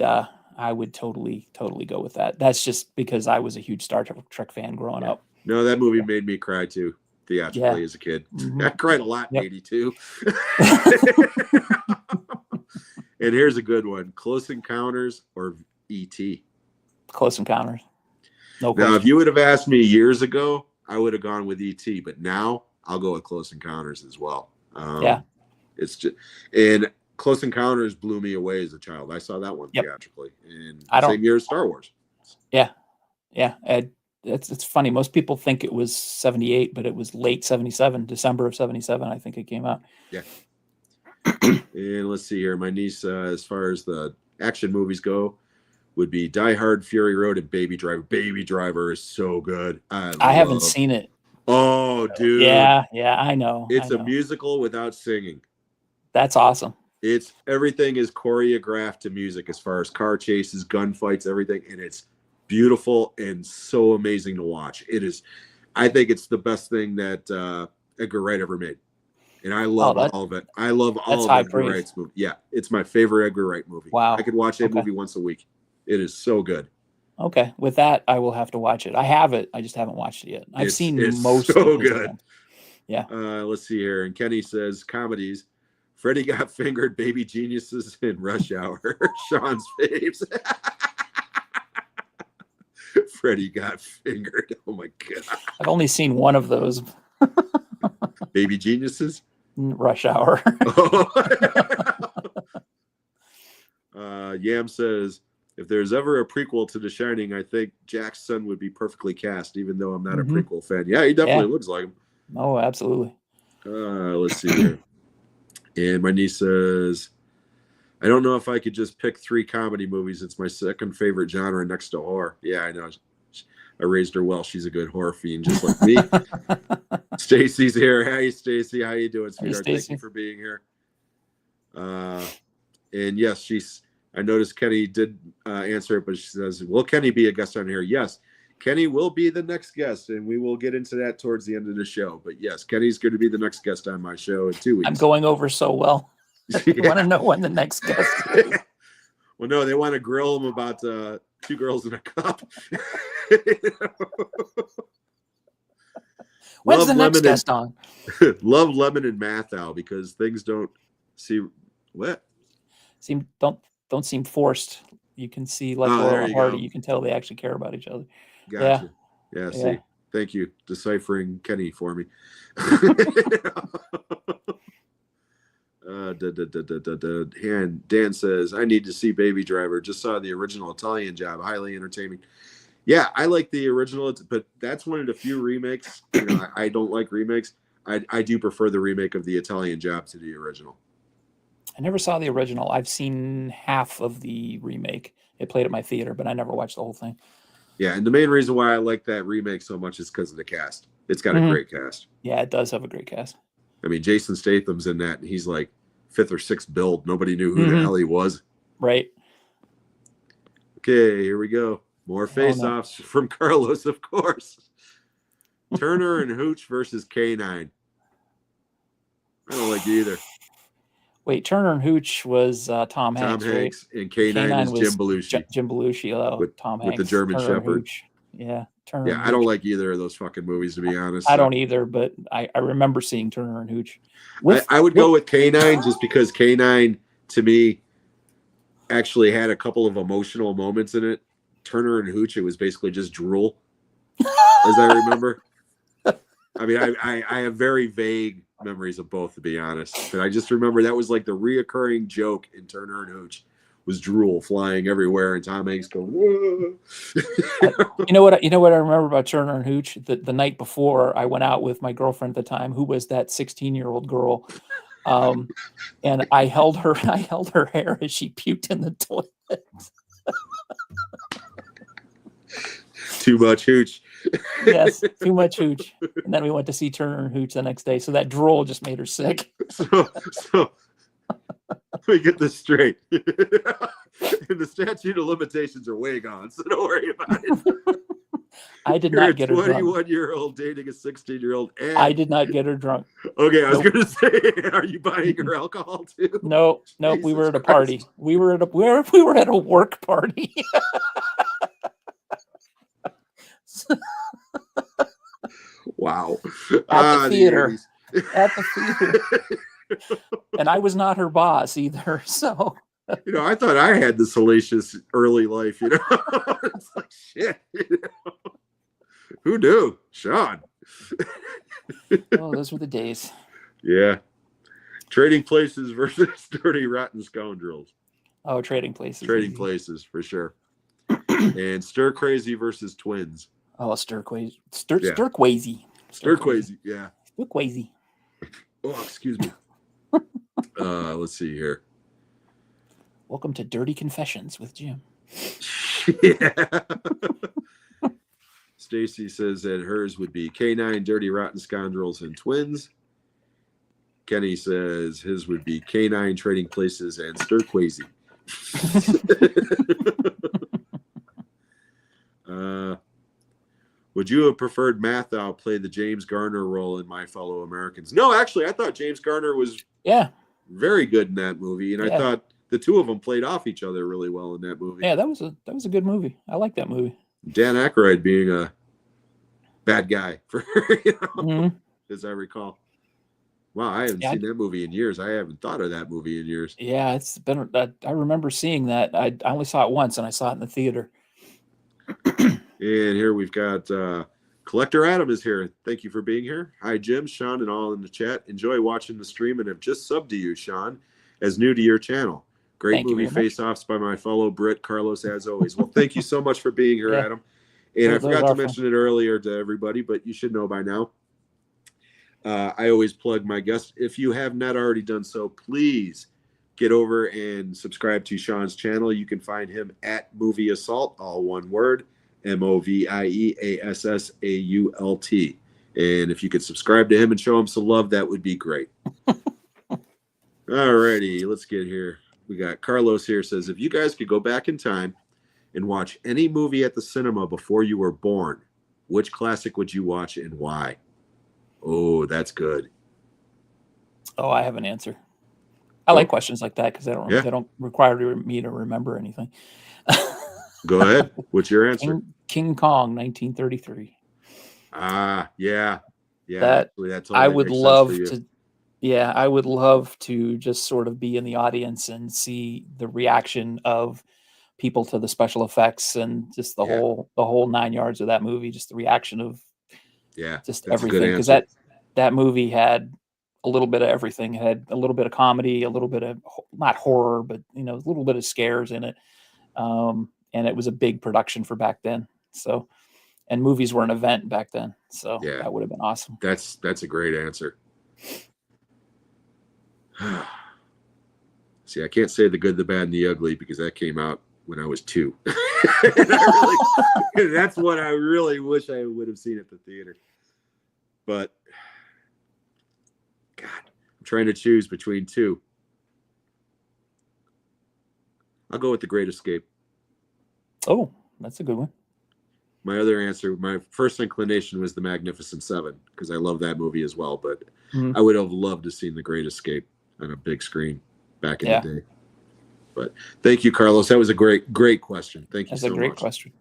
totally go with that. That's just because I was a huge Star Trek fan growing up. No, that movie made me cry too, theatrically as a kid. Mhm. I cried a lot in Yep. '82. And here's a good one: Close Encounters or E.T. Close Encounters. No Now, question. if you would have asked me years ago, I would have gone with E.T. But now I'll go with Close Encounters as well. Yeah. It's just, and Close Encounters blew me away as a child. I saw that one Yep. theatrically, and I don't- same year as Star Wars. Yeah. It's funny. Most people think it was 78, but it was late 77, December of 77. I think it came out. Yeah. And let's see here. My niece, as far as the action movies go, would be Die Hard, Fury Road, and Baby Driver. Baby Driver is so good. I haven't seen it. Oh, dude. Yeah, I know. It's a musical without singing. That's awesome. It's everything is choreographed to music as far as car chases, gunfights, everything, and it's beautiful and so amazing to watch. It is. I think it's the best thing that Edgar Wright ever made, and I love all of it. I love all of Edgar Wright's movie. Yeah, it's my favorite Edgar Wright movie. Wow. I could watch that movie once a week. It is so good. Okay, with that, I will have to watch it. I have it. I just haven't watched it yet. I've seen most so of his good. films. Yeah. Let's see here. And Kenny says comedies. Freddy Got Fingered, Baby Geniuses, and Rush Hour. Sean's faves. Freddy Got Fingered. Oh my god. I've only seen one of those. Baby Geniuses. Rush Hour. Yam says, if there's ever a prequel to The Shining, I think Jack's son would be perfectly cast, even though I'm not a prequel fan. Yeah, he definitely looks like him. Oh, absolutely. Let's see here. And my niece says, I don't know if I could just pick 3 comedy movies. It's my second favorite genre next to horror. Yeah, I know. I raised her well. She's a good horror fiend, just like me. Stacy's here. Hey, Stacy. How you doing, sweetheart? Hey, Thank you for being here. And yes, I noticed Kenny did answer it, but she says, will Kenny be a guest on here? Yes. Kenny will be the next guest, and we will get into that towards the end of the show. But yes, Kenny's going to be the next guest on my show in 2 weeks. I'm going over so well. I want to know when the next guest is. Well, no, they want to grill him about Two Girls in a Cup. When's the next guest on? Love Lemon and Mathau, because things don't don't seem forced. You can see like there Laurel you Hardy. go. You can tell they actually care about each other. Gotcha. Yeah. See, Yeah. thank you deciphering Kenny for me. Dan says, I need to see Baby Driver. Just saw the original Italian Job. Highly entertaining. Yeah, I like the original, but that's one of the few remakes. You know, I don't like remakes. I do prefer the remake of the Italian Job to the original. I never saw the original. I've seen half of the remake. It played at my theater, but I never watched the whole thing. Yeah, and the main reason why I like that remake so much is because of the cast. It's got a great cast. Yeah, it does have a great cast. I mean, Jason Statham's in that, and he's like 5th or 6th build. Nobody knew who the hell he was. Right. Okay, here we go. More face-offs from Carlos, of course. Turner and Hooch versus K9. I don't like either. Wait, Turner and Hooch was Tom Hanks, right? And K9 is was Jim Belushi. Jim Belushi, with, Tom Hanks. With the German Turner Shepherd. Yeah, Turner. Yeah, I don't like either of those fucking movies, to be honest. I don't either, but I remember seeing Turner and Hooch. I would go with K9 just because K9, to me, actually had a couple of emotional moments in it. Turner and Hooch, it was basically just drool, as I remember. I mean, I have very vague memories of both, to be honest. But I just remember that was like the reoccurring joke in Turner and Hooch was drool flying everywhere, and Tom Hanks going, whoa. You know what I remember about Turner and Hooch? The night before, I went out with my girlfriend at the time, who was that 16-year-old girl, and I held her hair as she puked in the toilet. Too much Hooch. Yes, too much Hooch. And then we went to see Turner and Hooch the next day. So that drool just made her sick. So let me get this straight. And the statute of limitations are way gone, so don't worry about it. I did not get her drunk. You're a 21-year-old dating a 16-year-old. I did not get her drunk. Okay, I was going to say, are you buying her alcohol too? No, we were at a party. We were at a work party. Wow. At the theater. At the theater. And I was not her boss either. So, you know, I thought I had the salacious early life, you know. It's like shit. You know? Who knew? Sean. Oh, those were the days. Yeah. Trading Places versus Dirty Rotten Scoundrels. Oh, Trading Places. Trading Places, for sure. And Stir Crazy versus Twins. Oh, Stir Crazy. Stir Crazy. Stir Crazy, yeah. Stir Crazy. Oh, excuse me. Let's see here. Welcome to Dirty Confessions with Jim. Yeah. Stacy says that hers would be K9, Dirty Rotten Scoundrels, and Twins. Kenny says his would be K9, Trading Places, and Stir Crazy. Would you have preferred Mathau play the James Garner role in My Fellow Americans? No, actually, I thought James Garner was very good in that movie, and I thought the two of them played off each other really well in that movie. Yeah, that was a good movie. I like that movie. Dan Aykroyd being a bad guy, for as I recall. Wow, I haven't seen that movie in years. I haven't thought of that movie in years. Yeah, it's been. I remember seeing that. I only saw it once, and I saw it in the theater. And here we've got Collector Adam is here. Thank you for being here. Hi, Jim, Sean, and all in the chat. Enjoy watching the stream and have just subbed to you, Sean, as new to your channel. Great movie face-offs by my fellow Brit, Carlos, as always. Well, thank you so much for being here, Adam. And I forgot to mention it earlier to everybody, but you should know by now. I always plug my guests. If you have not already done so, please get over and subscribe to Sean's channel. You can find him at Movie Assault, all one word, MovieAssault. And if you could subscribe to him and show him some love, that would be great. All righty, let's get here. We got Carlos here says, if you guys could go back in time and watch any movie at the cinema before you were born, which classic would you watch and why? Oh, that's good. Oh, I have an answer. I like questions like that because they don't require me to remember anything. Go ahead. What's your answer? King Kong, 1933. Yeah. That totally I would makes love sense for you. to. Yeah, I would love to just sort of be in the audience and see the reaction of people to the special effects and just the whole 9 yards of that movie. Just the reaction of just everything, because that movie had a little bit of everything. It had a little bit of comedy, a little bit of not horror, but a little bit of scares in it. And it was a big production for back then. So, and movies were an event back then. So that would have been awesome. That's a great answer. See, I can't say The Good, the Bad, and the Ugly because that came out when I was 2. That's what I really wish I would have seen at the theater. But God, I'm trying to choose between 2. I'll go with The Great Escape. Oh, that's a good one. My other answer, my first inclination was The Magnificent Seven because I love that movie as well. But I would have loved to see The Great Escape on a big screen back in the day. But thank you, Carlos. That was a great question. Thank you so much. That's a great question.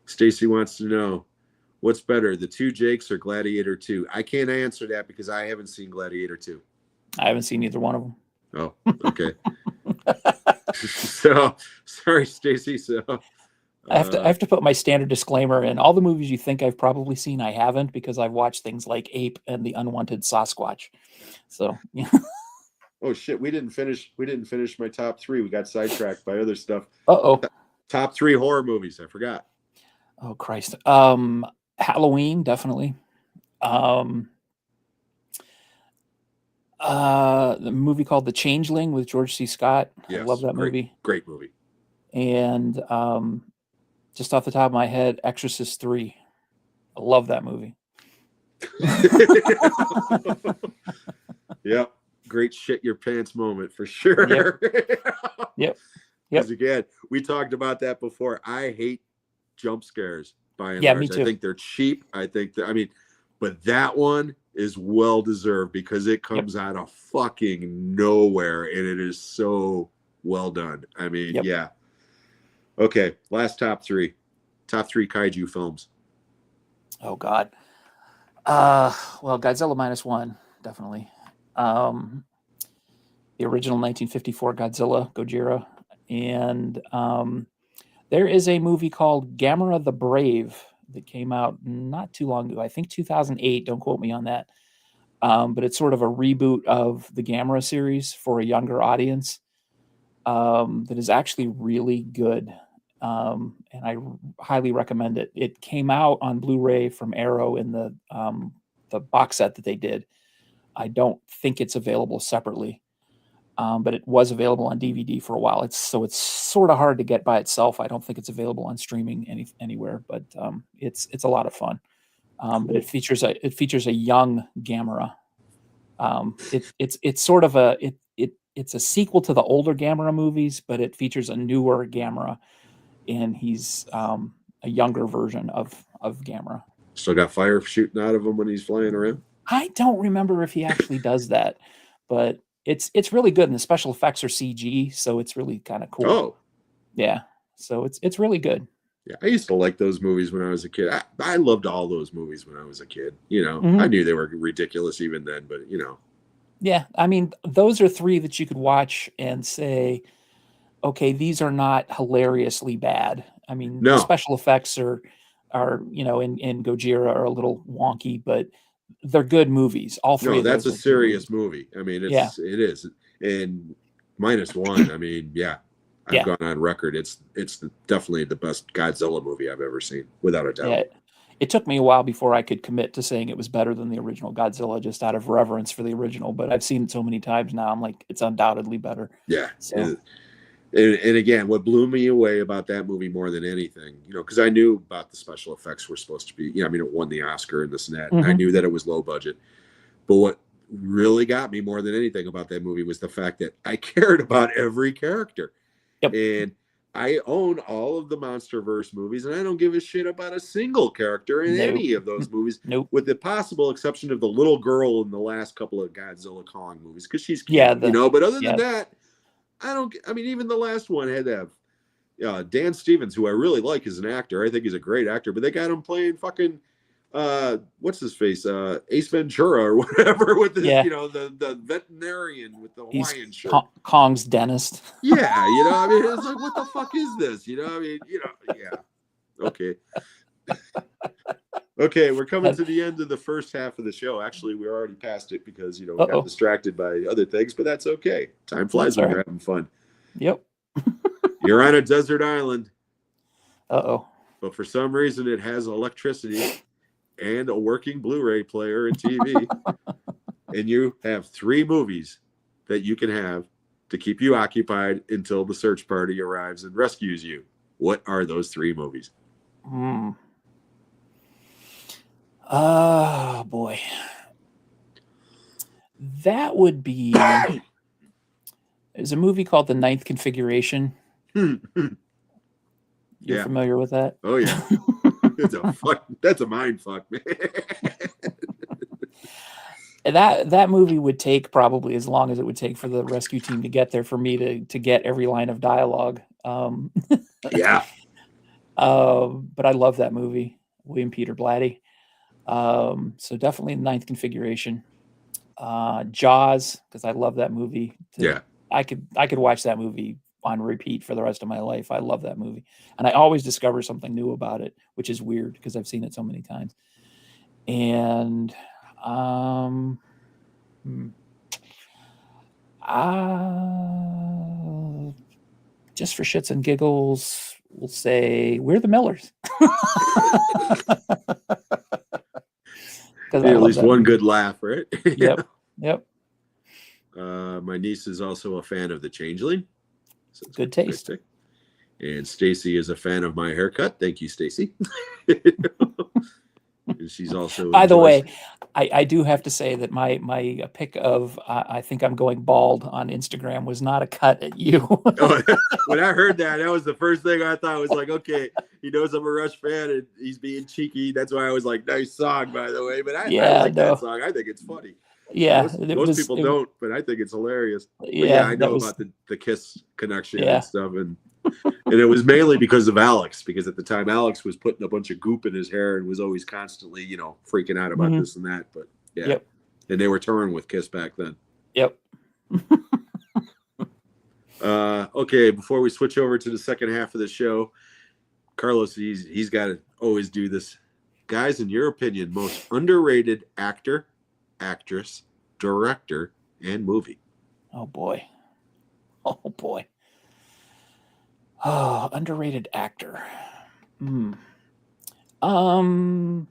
Stacy wants to know, what's better, The Two Jakes or Gladiator 2? I can't answer that because I haven't seen Gladiator 2. I haven't seen either one of them. Oh, okay. So sorry, Stacy. So I have to put my standard disclaimer in. All the movies you think I've probably seen, I haven't, because I've watched things like Ape and The Unwanted Sasquatch. So yeah. Oh shit, we didn't finish my top 3. We got sidetracked by other stuff. Top 3 horror movies. I forgot. Oh Christ. Halloween, definitely. The movie called The Changeling with George C. Scott. Yes, I love that movie. Great movie. And just off the top of my head, Exorcist 3. I love that movie. Yep. Great shit your pants moment for sure. Yep. Because again, we talked about that before. I hate jump scares by and large. Me too. I think they're cheap. But that one is well deserved because it comes out of fucking nowhere and it is so well done. I mean, yeah. Okay, last top 3. Top 3 kaiju films. Oh God. Well, Godzilla -1, definitely. The original 1954 Godzilla, Gojira, and there is a movie called Gamera the Brave that came out not too long ago. I think 2008. Don't quote me on that. But it's sort of a reboot of the Gamera series for a younger audience that is actually really good. And I highly recommend it. It came out on Blu-ray from Arrow in the box set that they did. I don't think it's available separately, but it was available on DVD for a while. It's sort of hard to get by itself. I don't think it's available on streaming anywhere, but it's a lot of fun. Cool. But it features a young Gamera. It's sort of it's a sequel to the older Gamera movies, but it features a newer Gamera, and he's a younger version of Gamera. Still got fire shooting out of him when he's flying around? I don't remember if he actually does that, but it's really good, and the special effects are CG, so it's really kind of cool. Oh, yeah. So it's really good. Yeah, I used to like those movies when I was a kid. I loved all those movies when I was a kid. I knew they were ridiculous even then, but Yeah, I mean, those are 3 that you could watch and say, okay, these are not hilariously bad. I mean, the special effects are in Gojira are a little wonky, but they're good movies. All 3 of those. That's a serious movie. I mean, it is. And -1, I mean, I've gone on record. It's definitely the best Godzilla movie I've ever seen, without a doubt. Yeah, it took me a while before I could commit to saying it was better than the original Godzilla, just out of reverence for the original. But I've seen it so many times now, I'm like, it's undoubtedly better. Yeah. So. And again, what blew me away about that movie more than anything, because I knew about the special effects were supposed to be, it won the Oscar and this and that. I knew that it was low budget. But what really got me more than anything about that movie was the fact that I cared about every character. Yep. And I own all of the MonsterVerse movies, and I don't give a shit about a single character in Nope. any of those movies, Nope. with the possible exception of the little girl in the last couple of Godzilla Kong movies, because she's cute, Yeah, you know. But other yeah. than that, I mean, even the last one had to have Dan Stevens, who I really like as an actor. I think he's a great actor, but they got him playing fucking what's his face, Ace Ventura or whatever, with this, Yeah. you know, the veterinarian with the He's Hawaiian shirt. Kong's dentist. Yeah, you know, I mean, it's like, what the fuck is this? You know, I mean, you know, yeah. Okay. Okay, we're coming to the end of the first half of the show. Actually, we're already past it because, you know, we got distracted by other things, but that's okay. Time flies when you're having fun. Yep. You're on a desert island. Uh-oh. But for some reason, it has electricity and a working Blu-ray player and TV. And you have 3 movies that you can have to keep you occupied until the search party arrives and rescues you. What are those 3 movies? Oh, boy. That would be... There's a movie called The Ninth Configuration. You're familiar with that? Oh, yeah. That's a mind fuck, man. That movie would take probably as long as it would take for the rescue team to get there for me to get every line of dialogue. Yeah. But I love that movie, William Peter Blatty. So definitely The Ninth Configuration. Jaws, because I love that movie. Yeah. I could watch that movie on repeat for the rest of my life. I love that movie. And I always discover something new about it, which is weird because I've seen it so many times. And just for shits and giggles, we'll say We're the Millers. At least one good laugh, right? Yep. Yep. My niece is also a fan of The Changeling. So good taste. And Stacy is a fan of my haircut. Thank you, Stacy. And she's also. By the way, I do have to say that my pic of I think I'm going bald on Instagram was not a cut at you. When I heard that was the first thing I thought. Was like, okay, he knows I'm a Rush fan and he's being cheeky. That's why I was like, nice song, by the way. But I like that song. I think it's funny. Yeah, most people don't, but I think it's hilarious. Yeah, I know about the Kiss connection and stuff, and it was mainly because of Alex. Because at the time, Alex was putting a bunch of goop in his hair and was always constantly, you know, freaking out about this and that. But yeah, and they were touring with Kiss back then. Yep. Okay, before we switch over to the second half of the show, Carlos, he's got to always do this. Guys, in your opinion, most underrated actor, actress, director, and movie? Oh boy. Oh, underrated actor. I'm gonna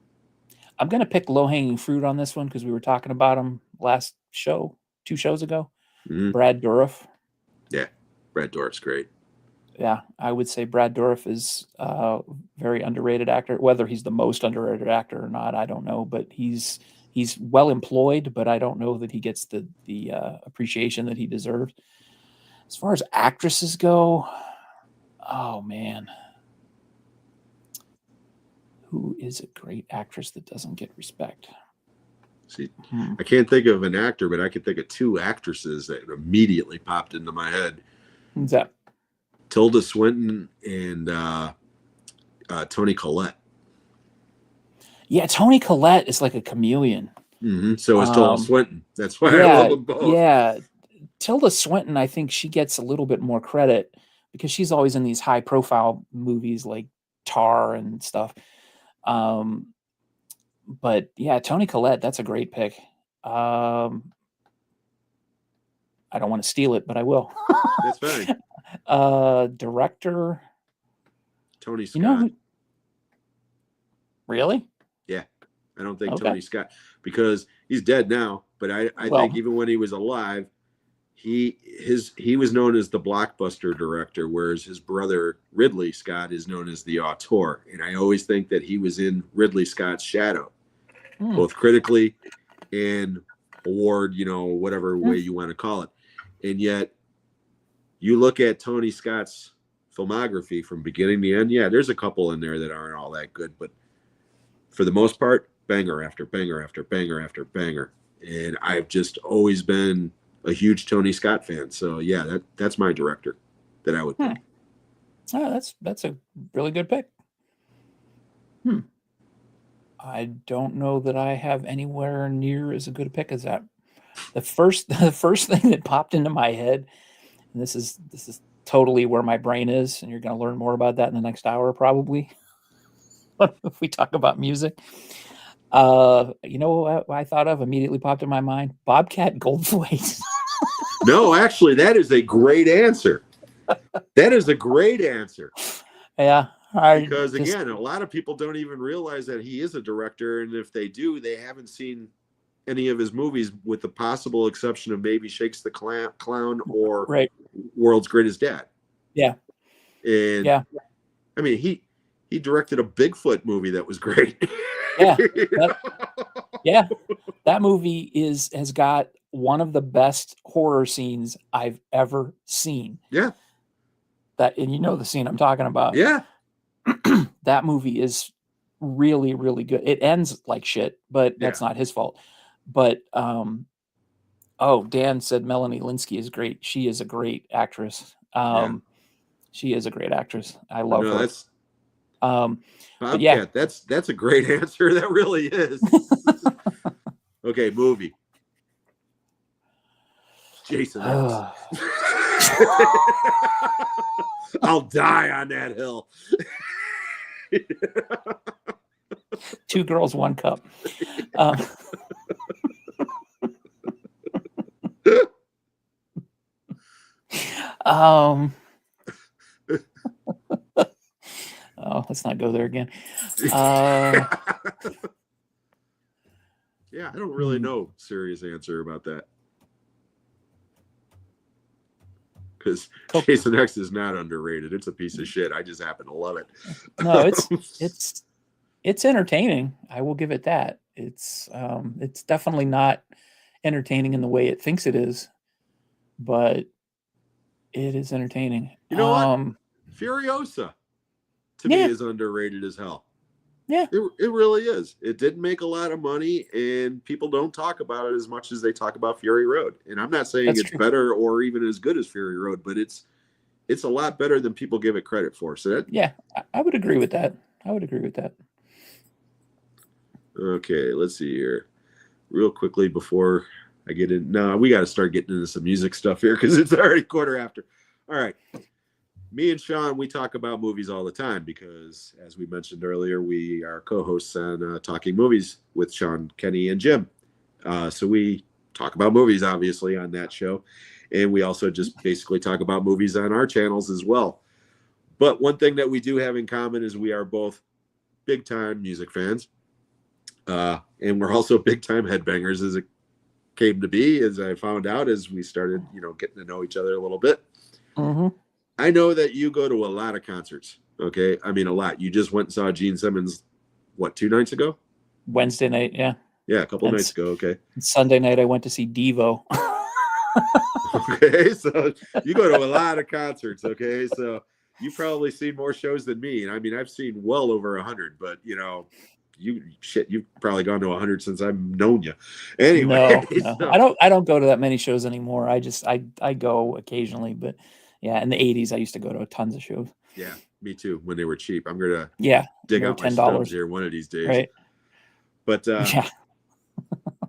pick low-hanging fruit on this one because we were talking about him last show, 2 shows ago. Brad Dourif. Yeah, Brad Dourif's great. Yeah, I would say Brad Dourif is a very underrated actor. Whether he's the most underrated actor or not, I don't know. But he's well employed, but I don't know that he gets the appreciation that he deserves. As far as actresses go, oh man, who is a great actress that doesn't get respect? See, I can't think of an actor, but I can think of 2 actresses that immediately popped into my head. Who's that? Tilda Swinton and Toni Collette. Yeah, Toni Collette is like a chameleon. So is Tilda Swinton. That's why I love them both. Yeah, Tilda Swinton, I think she gets a little bit more credit because she's always in these high-profile movies like Tar and stuff. But yeah, Toni Collette, that's a great pick. I don't want to steal it, but I will. That's fine. Director Tony Scott. Really? Yeah, I don't think Tony Scott, because he's dead now. But I think even when he was alive, he was known as the blockbuster director, whereas his brother Ridley Scott is known as the auteur. And I always think that he was in Ridley Scott's shadow, both critically and award, you know, whatever way you want to call it. And yet, you look at Tony Scott's filmography from beginning to end, yeah, there's a couple in there that aren't all that good, but for the most part, banger after banger after banger after banger. And I've just always been a huge Tony Scott fan. So yeah, that's my director that I would pick. Oh, that's a really good pick. I don't know that I have anywhere near as a good a pick as that. The first thing that popped into my head, and this is totally where my brain is, and you're going to learn more about that in the next hour probably. If we talk about music, you know what I thought of immediately popped in my mind? Bobcat Goldthwait. No, actually, that is a great answer. That is a great answer. Yeah. Because again, a lot of people don't even realize that he is a director, and if they do, they haven't seen any of his movies, with the possible exception of maybe Shakes the Clown or right. World's Greatest Dad. Yeah. And yeah, I mean, he directed a Bigfoot movie that was great. Yeah. That movie has got one of the best horror scenes I've ever seen. Yeah. And you know the scene I'm talking about. Yeah. That movie is really, really good. It ends like shit, but that's not his fault. But Dan said Melanie Lynskey is great. She is a great actress. She is a great actress. I love her. That's Bobcat, that's a great answer. That really is. Okay, movie. Jason X. I'll die on that hill. 2 girls, 1 cup. Let's not go there again. Yeah, I don't really know serious answer about that. Because Jason X is not underrated. It's a piece of shit. I just happen to love it. No, it's entertaining. I will give it that. It's definitely not entertaining in the way it thinks it is, but it is entertaining. You know what? Furiosa to me is underrated as hell. Yeah, it really is. It didn't make a lot of money, and people don't talk about it as much as they talk about Fury Road. And I'm not saying it's better or even as good as Fury Road, but it's a lot better than people give it credit for. So I would agree with that. Okay, let's see here, real quickly before I get in. No, we got to start getting into some music stuff here because it's already 1:15. All right. Me and Sean, we talk about movies all the time because, as we mentioned earlier, we are co-hosts on Talking Movies with Sean, Kenny, and Jim. So we talk about movies, obviously, on that show. And we also just basically talk about movies on our channels as well. But one thing that we do have in common is we are both big-time music fans. And we're also big-time headbangers, as it came to be, as I found out as we started, getting to know each other a little bit. Mm-hmm. I know that you go to a lot of concerts. Okay. I mean, a lot. You just went and saw Gene Simmons, 2 nights ago? Wednesday night. Yeah. Yeah. A couple nights ago. Okay. Sunday night, I went to see Devo. Okay. So you go to a lot of concerts. Okay. So you've probably seen more shows than me. And I mean, I've seen well over 100, but you've probably gone to 100 since I've known you. Anyway. No. I don't go to that many shows anymore. I go occasionally, but yeah, in the 80s, I used to go to tons of shows. Yeah, me too. When they were cheap, I'm gonna dig out my $10 stubs here one of these days. Right. But out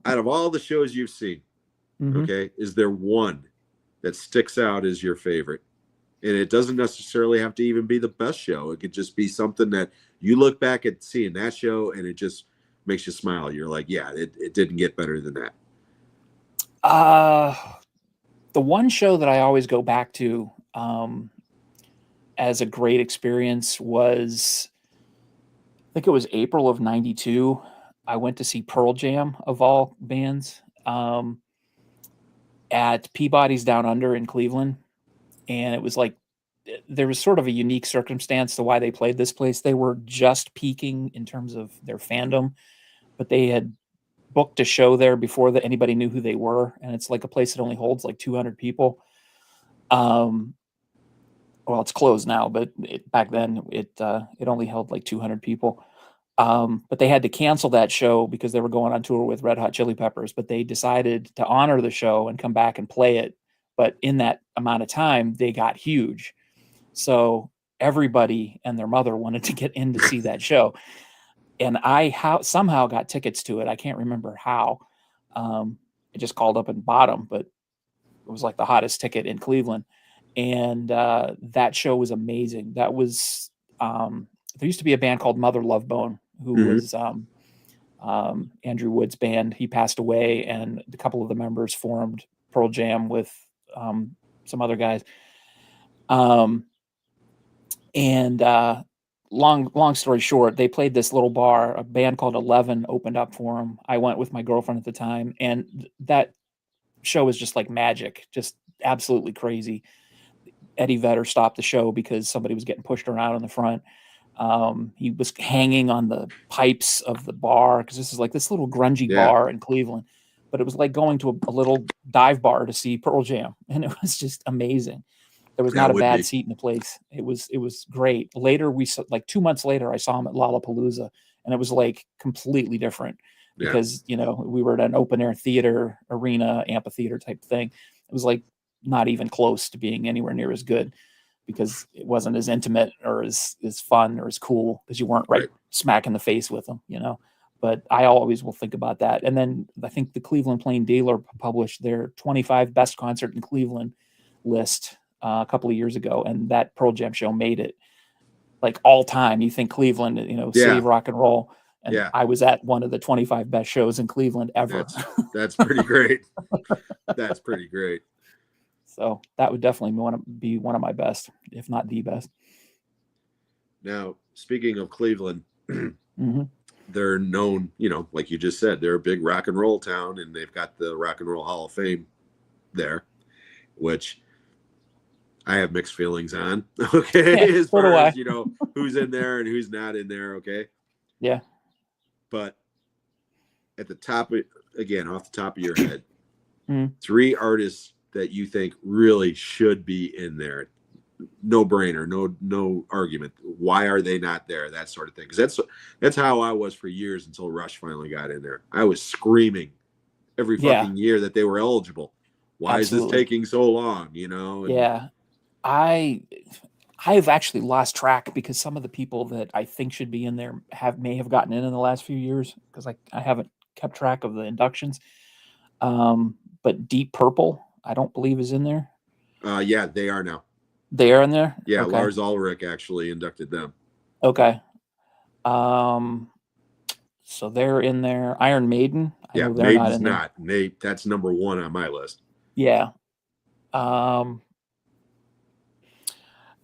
of all the shows you've seen, okay, is there one that sticks out as your favorite? And it doesn't necessarily have to even be the best show. It could just be something that you look back at seeing that show and it just makes you smile. You're like, yeah, it didn't get better than that. The one show that I always go back to as a great experience was, I think it was April of '92. I went to see Pearl Jam, of all bands, at Peabody's Down Under in Cleveland. And it was like, there was sort of a unique circumstance to why they played this place. They were just peaking in terms of their fandom, but they had booked a show there before anybody knew who they were. And it's like a place that only holds like 200 people. well, it's closed now, but back then it only held like 200 people. But they had to cancel that show because they were going on tour with Red Hot Chili Peppers. But they decided to honor the show and come back and play it. But in that amount of time, they got huge. So everybody and their mother wanted to get in to see that show. And I somehow got tickets to it. I can't remember how. I just called up and bought them, but it was like the hottest ticket in Cleveland. And that show was amazing. That was there used to be a band called Mother Love Bone, who was Andrew Wood's band. He passed away, and a couple of the members formed Pearl Jam with some other guys. And long story short, they played this little bar. A band called 11 opened up for them. I went with my girlfriend at the time, and that show was just like magic, just absolutely crazy. Eddie Vedder stopped the show because somebody was getting pushed around in the front. He was hanging on the pipes of the bar because this is like this little grungy bar in Cleveland, but it was like going to a little dive bar to see Pearl Jam, and it was just amazing. There was not a bad seat in the place. It was great. Later, like 2 months later, I saw him at Lollapalooza, and it was like completely different because we were at an open air theater, arena, amphitheater type thing. It was like not even close to being anywhere near as good because it wasn't as intimate or as fun or as cool because you weren't right smack in the face with them, But I always will think about that. And then I think the Cleveland Plain Dealer published their 25 best concert in Cleveland list a couple of years ago, and that Pearl Jam show made it like all time. You think Cleveland, save rock and roll. And I was at one of the 25 best shows in Cleveland ever. That's pretty great. That's pretty great. So that would definitely be one of my best, if not the best. Now, speaking of Cleveland, they're known, like you just said, they're a big rock and roll town, and they've got the Rock and Roll Hall of Fame there, which I have mixed feelings on. Okay, as far as who's in there and who's not in there. Okay. Yeah. But at the top, again, off the top of your head, 3 artists that you think really should be in there. No brainer, no argument. Why are they not there? That sort of thing. Because that's how I was for years until Rush finally got in there. I was screaming every fucking year that they were eligible. Why is this taking so long? Yeah. I've actually lost track because some of the people that I think should be in there may have gotten in the last few years because I haven't kept track of the inductions. But Deep Purple, I don't believe is in there. Yeah, they are now. They are in there? Yeah, okay. Lars Ulrich actually inducted them. Okay. So they're in there. Iron Maiden. I know they're Maiden's not. That's number 1 on my list. Yeah.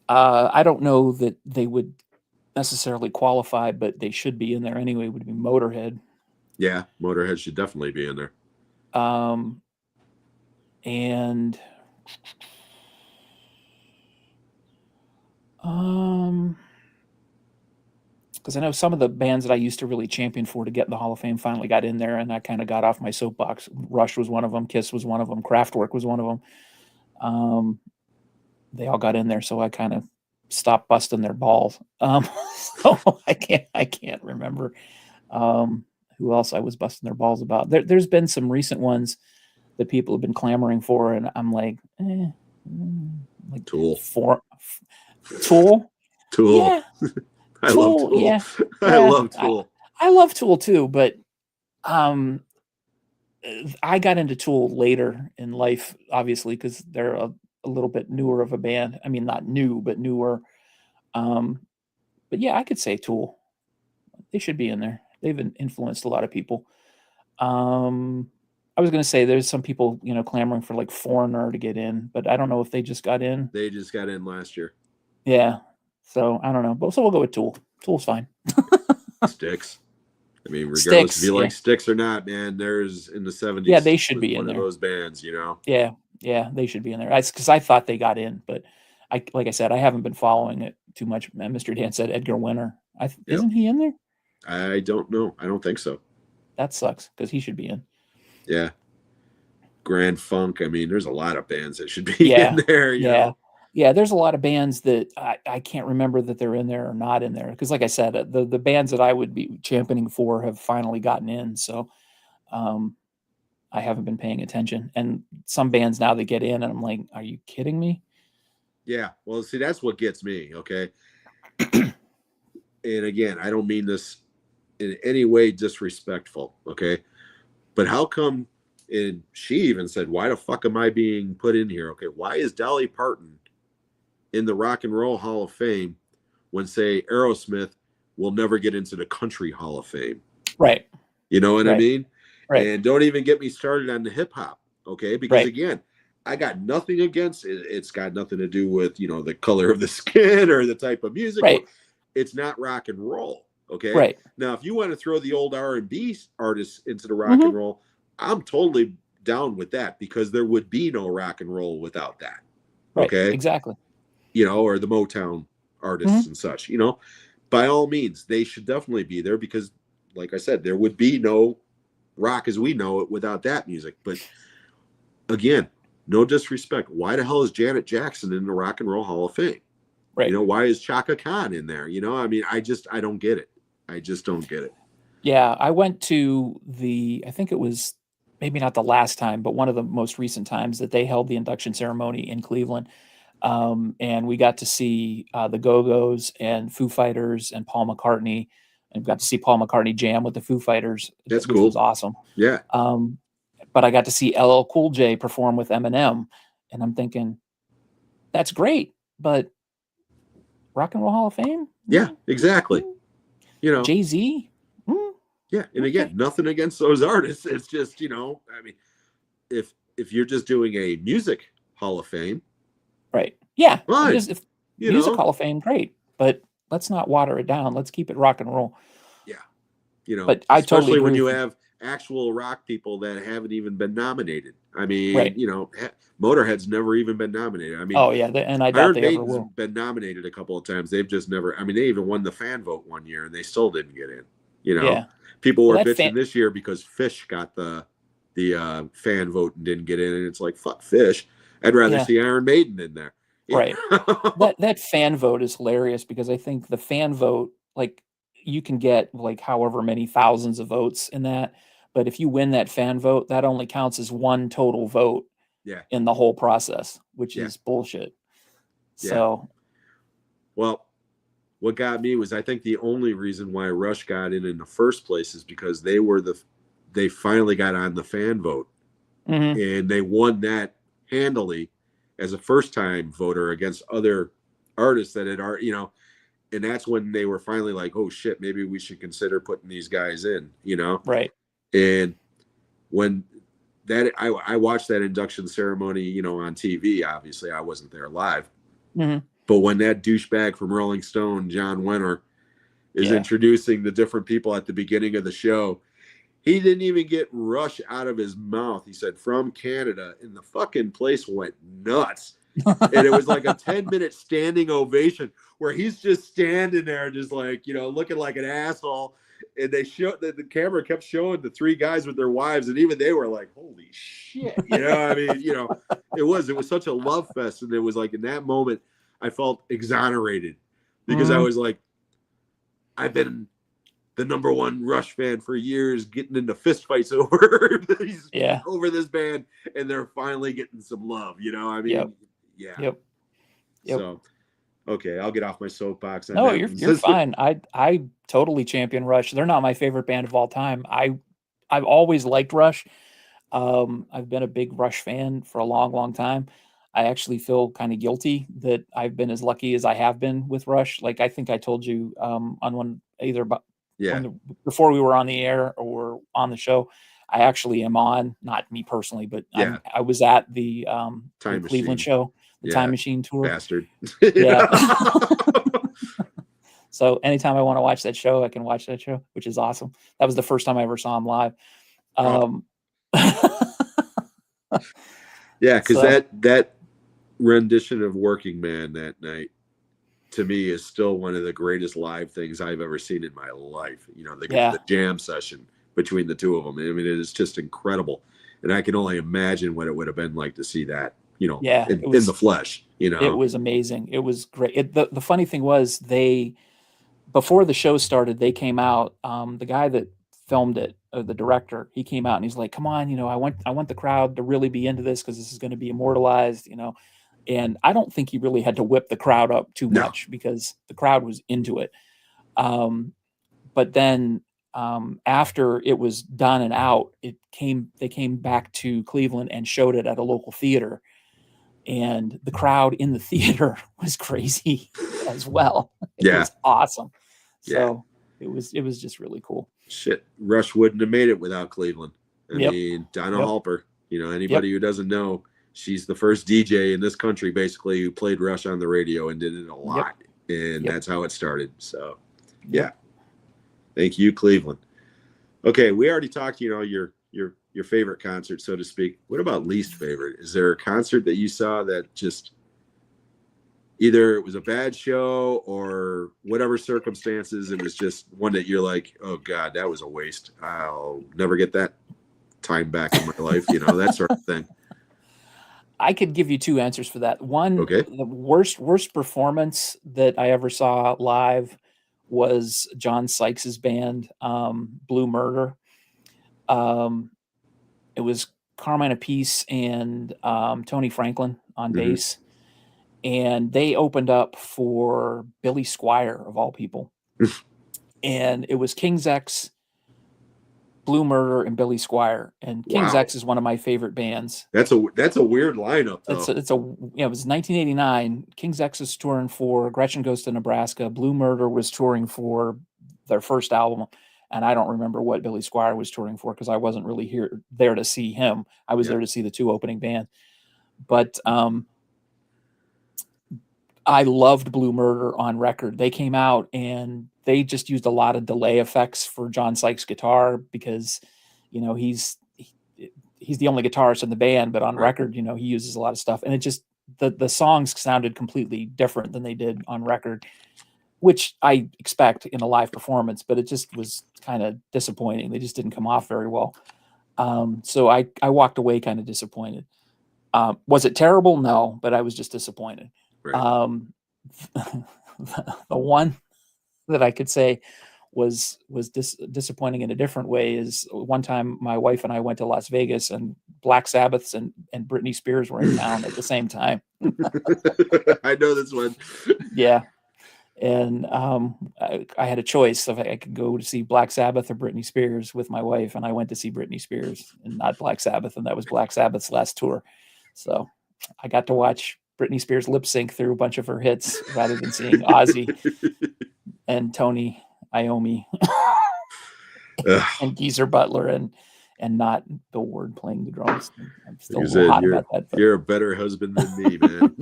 I don't know that they would necessarily qualify, but they should be in there anyway. Would be Motorhead. Yeah, Motorhead should definitely be in there. And because I know some of the bands that I used to really champion for to get in the Hall of Fame finally got in there, and I kind of got off my soapbox. Rush was one of them. Kiss was one of them. Kraftwerk was one of them. They all got in there, so I kind of stopped busting their balls. So I can't remember who else I was busting their balls about. There's been some recent ones that people have been clamoring for, and I'm like, like Tool. Tool. Yeah. I love Tool. Yeah. I love Tool. I love Tool too, but I got into Tool later in life, obviously, because they're a little bit newer of a band. I mean, not new, but newer. But yeah, I could say Tool. They should be in there. They've influenced a lot of people. I was going to say there's some people, clamoring for like Foreigner to get in, but I don't know if they just got in. They just got in last year. Yeah. So I don't know. But so we'll go with Tool. Tool's fine. Styx. I mean, regardless if you like Styx or not, man, there's in the 70s. Yeah, they should be in there. One of those bands, Yeah, they should be in there. Because I thought they got in, but like I said, I haven't been following it too much. Mr. Dan said Edgar Winter. Isn't he in there? I don't know. I don't think so. That sucks because he should be in. Yeah. Grand Funk. I mean, there's a lot of bands that should be in there. Yeah. Yeah, there's a lot of bands that I can't remember that they're in there or not in there. Because like I said, the bands that I would be championing for have finally gotten in. So um, I haven't been paying attention. And some bands now they get in, and I'm like, are you kidding me? Yeah. Well, see, that's what gets me. Okay. And again, I don't mean this in any way disrespectful. Okay. But how come, and she even said, why the fuck am I being put in here? Okay. Why is Dolly Parton in the Rock and Roll Hall of Fame when, say, Aerosmith will never get into the Country Hall of Fame? Right. You know what I Right. mean? Right. And don't even get me started on the hip hop. Okay. Because Right. again, I got nothing against it. It's got nothing to do with, the color of the skin or the type of music. Right. It's not rock and roll. Okay. Right. Now, if you want to throw the old R&B artists into the rock and roll, I'm totally down with that, because there would be no rock and roll without that. Right. Okay. Exactly. Or the Motown artists and such, by all means, they should definitely be there, because like I said, there would be no rock as we know it without that music. But again, no disrespect. Why the hell is Janet Jackson in the Rock and Roll Hall of Fame? Right. Why is Chaka Khan in there? I mean, I don't get it. I just don't get it. Yeah, I went to I think it was maybe not the last time, but one of the most recent times that they held the induction ceremony in Cleveland. And we got to see the Go-Go's and Foo Fighters and Paul McCartney, and got to see Paul McCartney jam with the Foo Fighters. That's which cool. was awesome. Yeah. But I got to see LL Cool J perform with Eminem, and I'm thinking, that's great, but Rock and Roll Hall of Fame? Yeah, exactly. Jay-Z? Yeah, and again, nothing against those artists. It's just, I mean, if you're just doing a music Hall of Fame, right? Yeah, fine. If music Hall of Fame, great, but let's not water it down. Let's keep it rock and roll. Yeah, but I especially totally when agree you with have actual rock people that haven't even been nominated. I mean, Right. Motorhead's never even been nominated. I mean, Oh yeah, and I doubt Iron they ever Maiden's will. been nominated a couple of times. They've just never. I mean, they even won the fan vote one year, and they still didn't get in. Yeah. People were Well, that bitching this year because Fish got the fan vote and didn't get in, and it's like, fuck Fish. I'd rather Yeah. see Iron Maiden in there. Right. That fan vote is hilarious, because I think the fan vote, like, you can get like however many thousands of votes in that, but if you win that fan vote, that only counts as one total vote Yeah. in the whole process, which Yeah. is bullshit. Yeah. So Well, what got me was, I think the only reason why Rush got in the first place is because they finally got on the fan vote, and they won that handily as a first-time voter against other artists that had already, and that's when they were finally like, oh shit, maybe we should consider putting these guys in, Right. And when I watched that induction ceremony, on TV. Obviously, I wasn't there live. But when that douchebag from Rolling Stone, John Wenner, is introducing the different people at the beginning of the show, he didn't even get Rush out of his mouth. He said, from Canada, and the fucking place went nuts. And it was like a 10-minute standing ovation where he's just standing there, just like, looking like an asshole. And they showed the camera kept showing the three guys with their wives, and even they were like, holy shit. I mean, it was such a love fest. And it was like, in that moment, I felt exonerated, because I was like, I've been the number one Rush fan for years, getting into fistfights over over this band, and they're finally getting some love. I mean, Yep. So, okay, I'll get off my soapbox. No, you're fine. I totally champion Rush. They're not my favorite band of all time. I've always liked Rush. I've been a big Rush fan for a long, long time. I actually feel kind of guilty that I've been as lucky as I have been with Rush. Like, I think I told you on one either before we were on the air or on the show, I actually am on, not me personally, but I was at the Cleveland show, the Time Machine tour. Bastard. Yeah. So anytime I want to watch that show, I can watch that show, which is awesome. That was the first time I ever saw him live. Yeah, because that rendition of Working Man that night, to me, is still one of the greatest live things I've ever seen in my life. The jam session between the two of them. I mean, it is just incredible. And I can only imagine what it would have been like to see that Yeah, in the flesh. It was amazing. It was great. The funny thing was before the show started, they came out. The guy that filmed it, the director, he came out and he's like, "Come on, I want the crowd to really be into this because this is going to be immortalized." And I don't think he really had to whip the crowd up too much because the crowd was into it. But then after it was done and out, they came back to Cleveland and showed it at a local theater, and the crowd in the theater was crazy as well. It was awesome. So it was just really cool. Shit, Rush wouldn't have made it without Cleveland. I mean, Donna Halper, anybody who doesn't know, she's the first DJ in this country basically who played Rush on the radio and did it a lot. And that's how it started. So thank you, Cleveland. Okay, we already talked, your favorite concert, so to speak. What about least favorite? Is there a concert that you saw that just either it was a bad show or whatever circumstances, it was just one that you're like, oh God, that was a waste. I'll never get that time back in my life, that sort of thing. I could give you two answers for that. One, the worst performance that I ever saw live was John Sykes's band, Blue Murder. It was Carmine Appice and Tony Franklin on bass. And they opened up for Billy Squier, of all people. And it was King's X, Blue Murder, and Billy Squier. And King's X is one of my favorite bands. That's a weird lineup, though. It was 1989. King's X was touring for Gretchen Goes to Nebraska. Blue Murder was touring for their first album. And I don't remember what Billy Squier was touring for because I wasn't really there to see him. I was there to see the two opening band. But I loved Blue Murder on record. They came out and they just used a lot of delay effects for John Sykes' guitar because, he's the only guitarist in the band, but on record, he uses a lot of stuff. And it just, the songs sounded completely different than they did on record, which I expect in a live performance, but it just was kind of disappointing. They just didn't come off very well. So I walked away kind of disappointed. Was it terrible? No, but I was just disappointed. Right. The one that I could say was disappointing in a different way is one time my wife and I went to Las Vegas and Black Sabbath and Britney Spears were in town at the same time. I know this one. Yeah. And I had a choice if I could go to see Black Sabbath or Britney Spears with my wife, and I went to see Britney Spears and not Black Sabbath, and that was Black Sabbath's last tour. So I got to watch Britney Spears lip sync through a bunch of her hits rather than seeing Ozzy and Tony Iommi and Geezer Butler and not Bill Ward playing the drums. I'm still hot about that. But you're a better husband than me, man.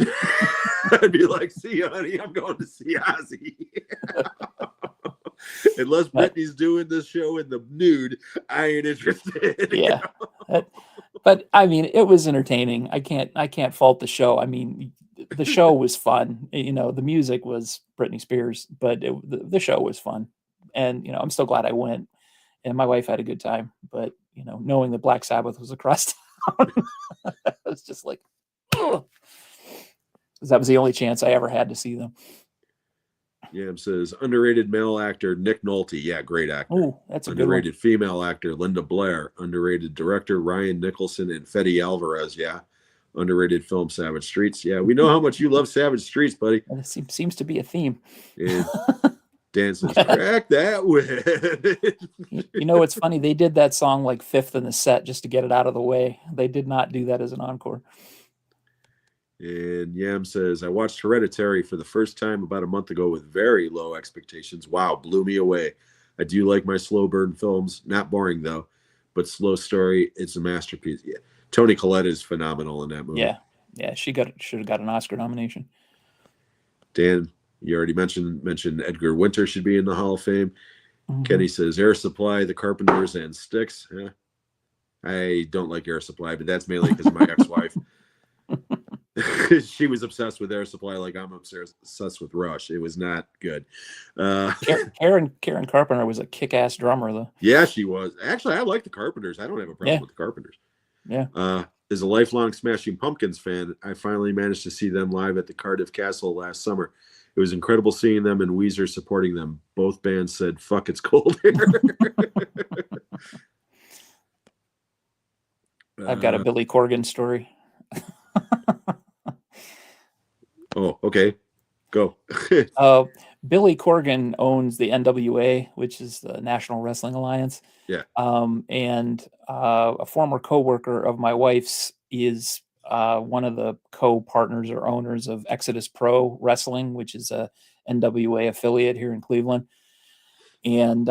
I'd be like, see you, honey, I'm going to see Ozzy. Unless Britney's doing this show in the nude, I ain't interested. Yeah. But I mean, it was entertaining. I can't fault the show. I mean, the show was fun. The music was Britney Spears, but the show was fun. And, I'm still glad I went. And my wife had a good time. But, knowing that Black Sabbath was across town, it was just like, ugh. That was the only chance I ever had to see them. Yeah, it says underrated male actor Nick Nolte. Yeah, great actor. Oh, that's a underrated good one. Female actor Linda Blair. Underrated director Ryan Nicholson and Fede Alvarez. Yeah, underrated film Savage Streets. Yeah, we know how much you love Savage Streets, buddy. It seems to be a theme. And Dan says, crack that whip. It's funny. They did that song like fifth in the set just to get it out of the way. They did not do that as an encore. And Yam says, I watched Hereditary for the first time about a month ago with very low expectations. Wow, blew me away. I do like my slow burn films. Not boring, though, but slow story. It's a masterpiece. Yeah, Toni Collette is phenomenal in that movie. Yeah, should have got an Oscar nomination. Dan, you already mentioned Edgar Winter should be in the Hall of Fame. Mm-hmm. Kenny says, Air Supply, The Carpenters, and Styx. Yeah. I don't like Air Supply, but that's mainly because of my ex-wife. She was obsessed with Air Supply like I'm obsessed with Rush. It was not good. Karen Carpenter was a kick-ass drummer, though. Yeah, she was. Actually, I like the Carpenters. I don't have a problem with the Carpenters. Yeah. As a lifelong Smashing Pumpkins fan, I finally managed to see them live at the Cardiff Castle last summer. It was incredible seeing them and Weezer supporting them. Both bands said, "Fuck, it's cold here." I've got a Billy Corgan story. Oh, okay. Go. Billy Corgan owns the NWA, which is the National Wrestling Alliance. Yeah. And a former coworker of my wife's is one of the co-partners or owners of Exodus Pro Wrestling, which is a NWA affiliate here in Cleveland. And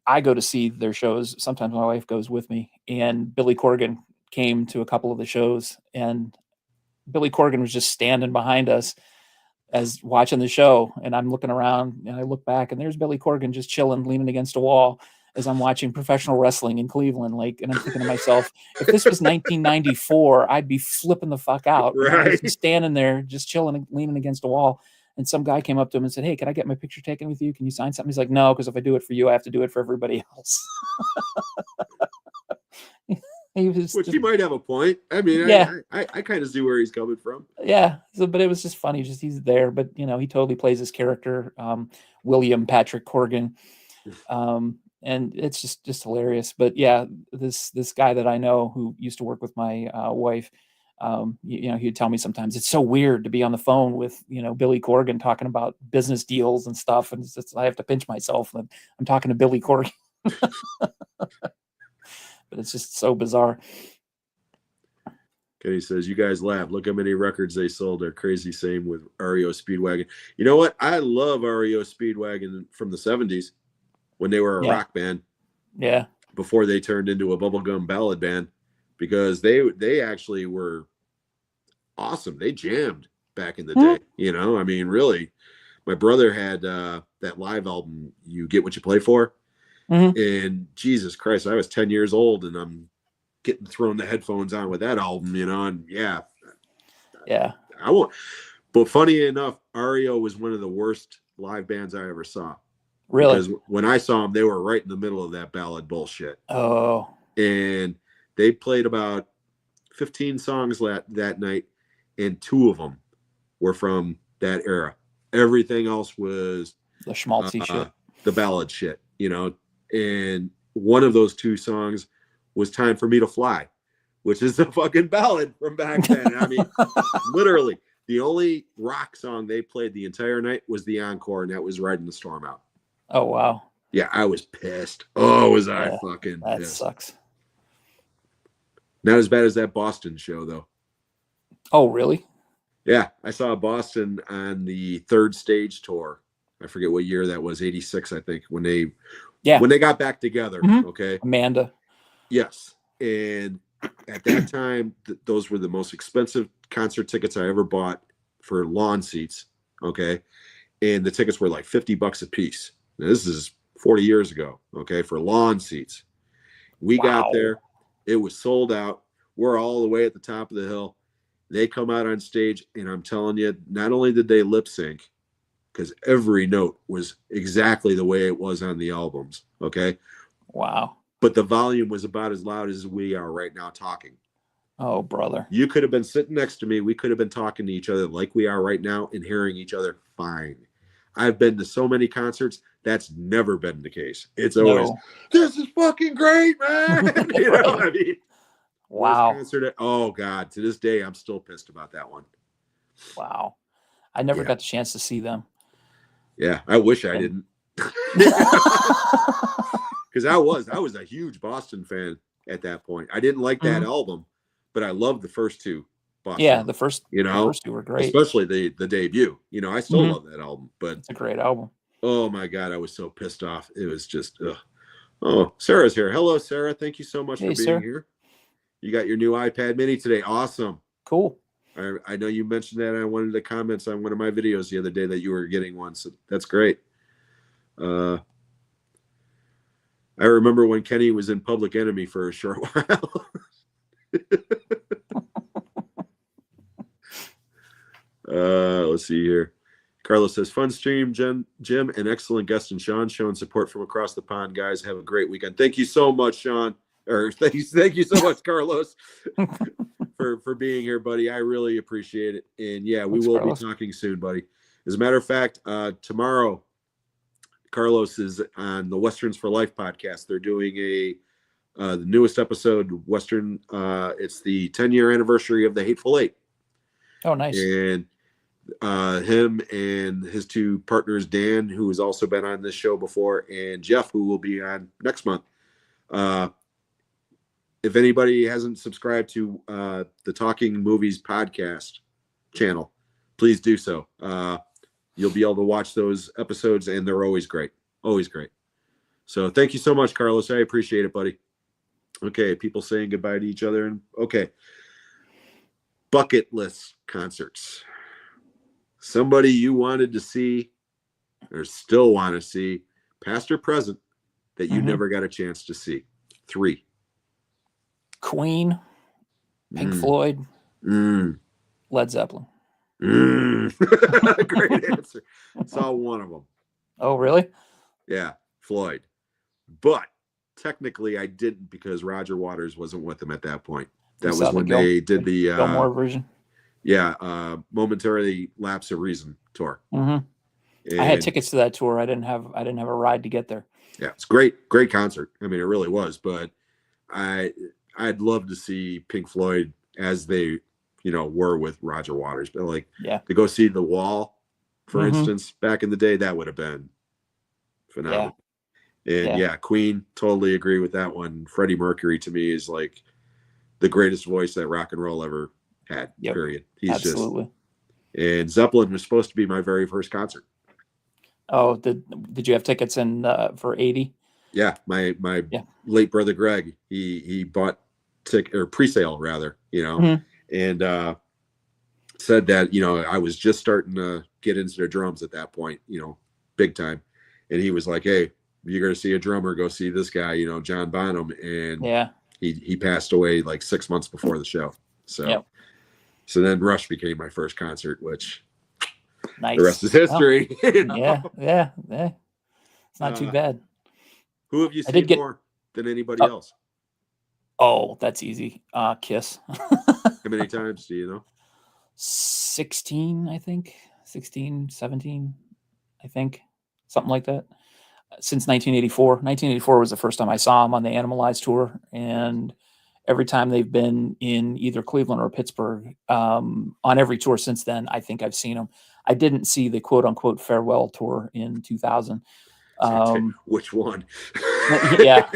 I go to see their shows. Sometimes my wife goes with me, and Billy Corgan came to a couple of the shows, and Billy Corgan was just standing behind us as watching the show. And I'm looking around and I look back and there's Billy Corgan just chilling, leaning against a wall as I'm watching professional wrestling in Cleveland. Like, and I'm thinking to myself, if this was 1994, I'd be flipping the fuck out. Right. I was just standing there, just chilling and leaning against a wall. And some guy came up to him and said, "Hey, can I get my picture taken with you? Can you sign something?" He's like, "No, because if I do it for you, I have to do it for everybody else." Which he might have a point. I mean, yeah. I kind of see where he's coming from. Yeah. So, but it was just funny. Just he's there, but he totally plays his character, William Patrick Corgan, and it's just hilarious. But yeah, this guy that I know who used to work with my wife, he'd tell me sometimes it's so weird to be on the phone with Billy Corgan talking about business deals and stuff, and I have to pinch myself that I'm talking to Billy Corgan. But it's just so bizarre. Kenny says, "You guys laugh. Look how many records they sold. They're crazy. Same with REO Speedwagon." You know what? I love REO Speedwagon from the 70s when they were a rock band. Yeah. Before they turned into a bubblegum ballad band, because they actually were awesome. They jammed back in the day. I mean, really. My brother had that live album, "You Get What You Play For." Mm-hmm. And Jesus Christ, I was 10 years old and I'm getting thrown the headphones on with that album, and yeah. I won't. But funny enough, REO was one of the worst live bands I ever saw. Really? Because when I saw them, they were right in the middle of that ballad bullshit. Oh. And they played about 15 songs that night, and 2 of them were from that era. Everything else was the schmaltzy shit, the ballad shit, And one of those 2 songs was "Time for Me to Fly," which is the fucking ballad from back then. I mean, literally, the only rock song they played the entire night was the encore, and that was "Riding the Storm Out." Oh, wow. Yeah, I was pissed. Oh, was I fucking that pissed. Sucks. Not as bad as that Boston show, though. Oh, really? Yeah, I saw Boston on the Third Stage tour. I forget what year that was, 86, I think, when they got back together. Mm-hmm. Okay. Amanda. Yes. And at that time, those were the most expensive concert tickets I ever bought for lawn seats. Okay. And the tickets were like $50 a piece. Now, this is 40 years ago. Okay. For lawn seats. We got there. It was sold out. We're all the way at the top of the hill. They come out on stage, and I'm telling you, not only did they lip sync, because every note was exactly the way it was on the albums. Okay. Wow. But the volume was about as loud as we are right now talking. Oh, brother. You could have been sitting next to me. We could have been talking to each other like we are right now and hearing each other fine. I've been to so many concerts. That's never been the case. It's always, "This is fucking great, man." I mean, wow. Concert, oh, God. To this day, I'm still pissed about that one. Wow. I never got the chance to see them. Yeah, I wish I didn't. Because I was a huge Boston fan at that point. I didn't like that album, but I loved the first 2 Boston. Yeah, the first 2 were great. Especially the debut. I still love that album. But it's a great album. Oh my God, I was so pissed off. It was just Oh, Sarah's here. Hello, Sarah. Thank you so much for being here. You got your new iPad mini today. Awesome. Cool. I know you mentioned that on one of the comments on one of my videos the other day that you were getting one. So that's great. I remember when Kenny was in Public Enemy for a short while. Let's see here. Carlos says, "Fun stream, Jim, and excellent guest and Sean, showing support from across the pond. Guys, have a great weekend." Thank you so much, Sean. Or thank you so much, Carlos, for being here, buddy. I really appreciate it. And yeah, we Thanks, will Carlos. be talking soon, buddy. As a matter of fact, tomorrow, Carlos is on the Westerns for Life podcast. They're doing the newest episode, Western. It's the 10-year anniversary of the Hateful Eight. Oh, nice. And him and his two partners, Dan, who has also been on this show before, and Jeff, who will be on next month. If anybody hasn't subscribed to the Talking Movies podcast channel, please do so. You'll be able to watch those episodes, and they're always great. Always great. So thank you so much, Carlos. I appreciate it, buddy. Okay, people saying goodbye to each other. And okay. Bucket list concerts. Somebody you wanted to see or still want to see, past or present, that you never got a chance to see. 3. Queen, Pink Floyd, Led Zeppelin. Great answer. Saw one of them. Oh, really? Yeah, Floyd. But technically I didn't, because Roger Waters wasn't with them at that point. That was when they did the Gilmore version. Yeah, Momentarily Lapse of Reason tour. I had tickets to that tour. I didn't have a ride to get there. Yeah, it's great concert. I mean, it really was. But I'd love to see Pink Floyd as they, were with Roger Waters. But like, to go see The Wall, for instance, back in the day, that would have been phenomenal. And Queen, totally agree with that one. Freddie Mercury to me is like the greatest voice that rock and roll ever had. Period. He's absolutely. And Zeppelin was supposed to be my very first concert. Oh, did you have tickets in for 80? Yeah, my late brother Greg, he bought pre-sale rather, and said that I was just starting to get into the drums at that point, big time, and he was like, "Hey, you're gonna see a drummer, go see this guy, John Bonham," and he passed away like 6 months before the show, so then Rush became my first concert, which nice. The rest is history. Yeah. It's not too bad. Who have you seen more than anybody else? Oh, that's easy. Kiss. How many times do you know? 16, I think. 16, 17, I think. Something like that. Since 1984. 1984 was the first time I saw them on the Animalize tour. And every time they've been in either Cleveland or Pittsburgh, on every tour since then, I think I've seen them. I didn't see the quote-unquote farewell tour in 2000. Which one? Yeah,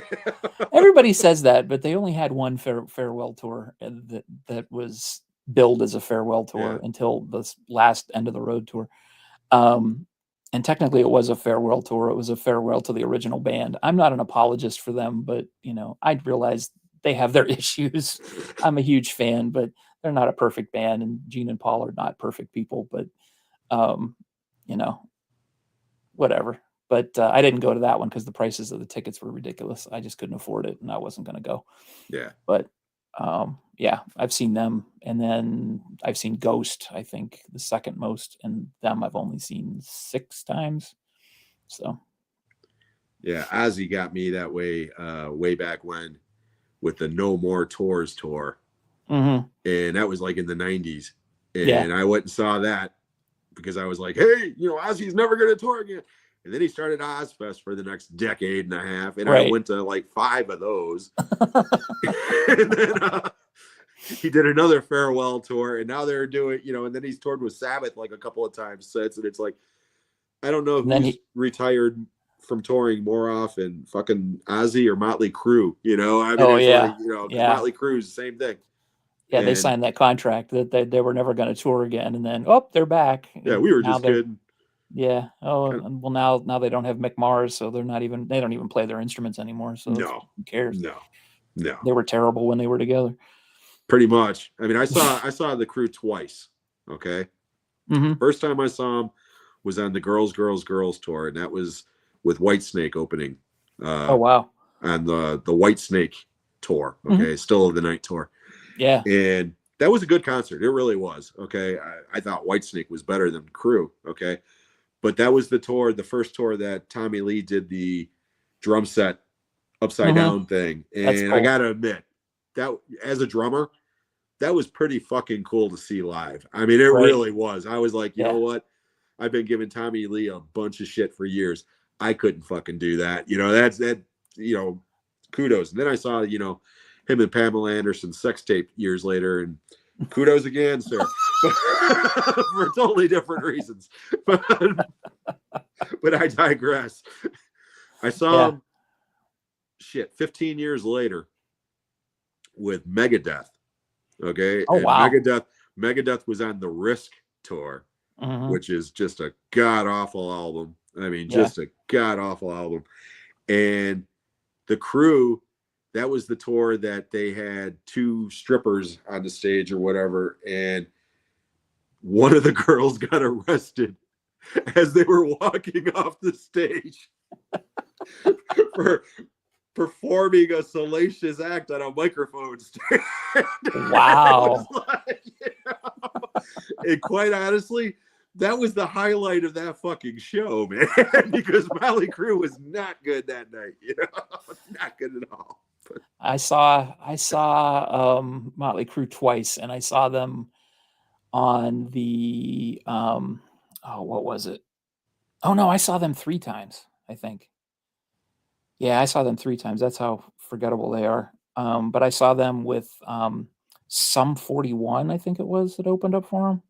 everybody says that, but they only had one farewell tour that was billed as a farewell tour until the last End of the Road tour. And technically it was a farewell tour. It was a farewell to the original band. I'm not an apologist for them, but I realize they have their issues. I'm a huge fan, but they're not a perfect band, and Gene and Paul are not perfect people, but whatever. But I didn't go to that one because the prices of the tickets were ridiculous. I just couldn't afford it, and I wasn't going to go. Yeah. But I've seen them, and then I've seen Ghost, I think, the second most, and them I've only seen 6 times. So. Yeah, Ozzy got me that way way back when with the No More Tours tour. And that was like in the 90s. And I went and saw that because I was like, hey, Ozzy's never going to tour again. And then he started Ozfest for the next decade and a half. And I went to like 5 of those. And then he did another farewell tour. And now they're doing, and then he's toured with Sabbath like a couple of times since. And it's like, I don't know who's retired from touring more often, fucking Ozzy or Motley Crue, Motley Crue is the same thing. Yeah, they signed that contract that they were never going to tour again, and then they're back. Yeah, we were just kidding. Yeah. Oh, well now they don't have Mick Mars, so they don't even play their instruments anymore. So who cares? No. They were terrible when they were together. Pretty much. I mean, I saw the Crew twice. Okay. First time I saw them was on the Girls tour, and that was with Whitesnake opening. Oh wow! On the Whitesnake tour. Okay, Still of the Night tour. Yeah. And that was a good concert. It really was. Okay. I thought Whitesnake was better than Crew. Okay. But that was the first tour that Tommy Lee did the drum set upside Mhm. down thing. That's And I cool. gotta admit, that as a drummer, that was pretty fucking cool to see live. I mean, it Right. really was. I was like, you know Yeah. what? I've been giving Tommy Lee a bunch of shit for years. I couldn't fucking do that. You know, that's that, you know, kudos. And then I saw, you know, him and Pamela Anderson sex tape years later, and kudos again, sir. For totally different reasons. But I digress. I saw Yeah. him 15 years later with Megadeth. Okay. Oh, And wow. Megadeth was on the Risk tour, Mhm. which is just a god awful album. I mean, Yeah. just a god awful album. And the Crew, that was the tour that they had two strippers on the stage or whatever. And one of the girls got arrested as they were walking off the stage for performing a salacious act on a microphone stand. Wow. Like, you know, and quite honestly, that was the highlight of that fucking show, man. Because Mötley Crüe was not good that night, you know, not good at all. But I saw Mötley Crüe twice, and I saw them on the oh, what was it? Oh no, I saw them 3 times, I think. Yeah, I saw them 3 times. That's how forgettable they are. But I saw them with Sum 41, I think it was, that opened up for them.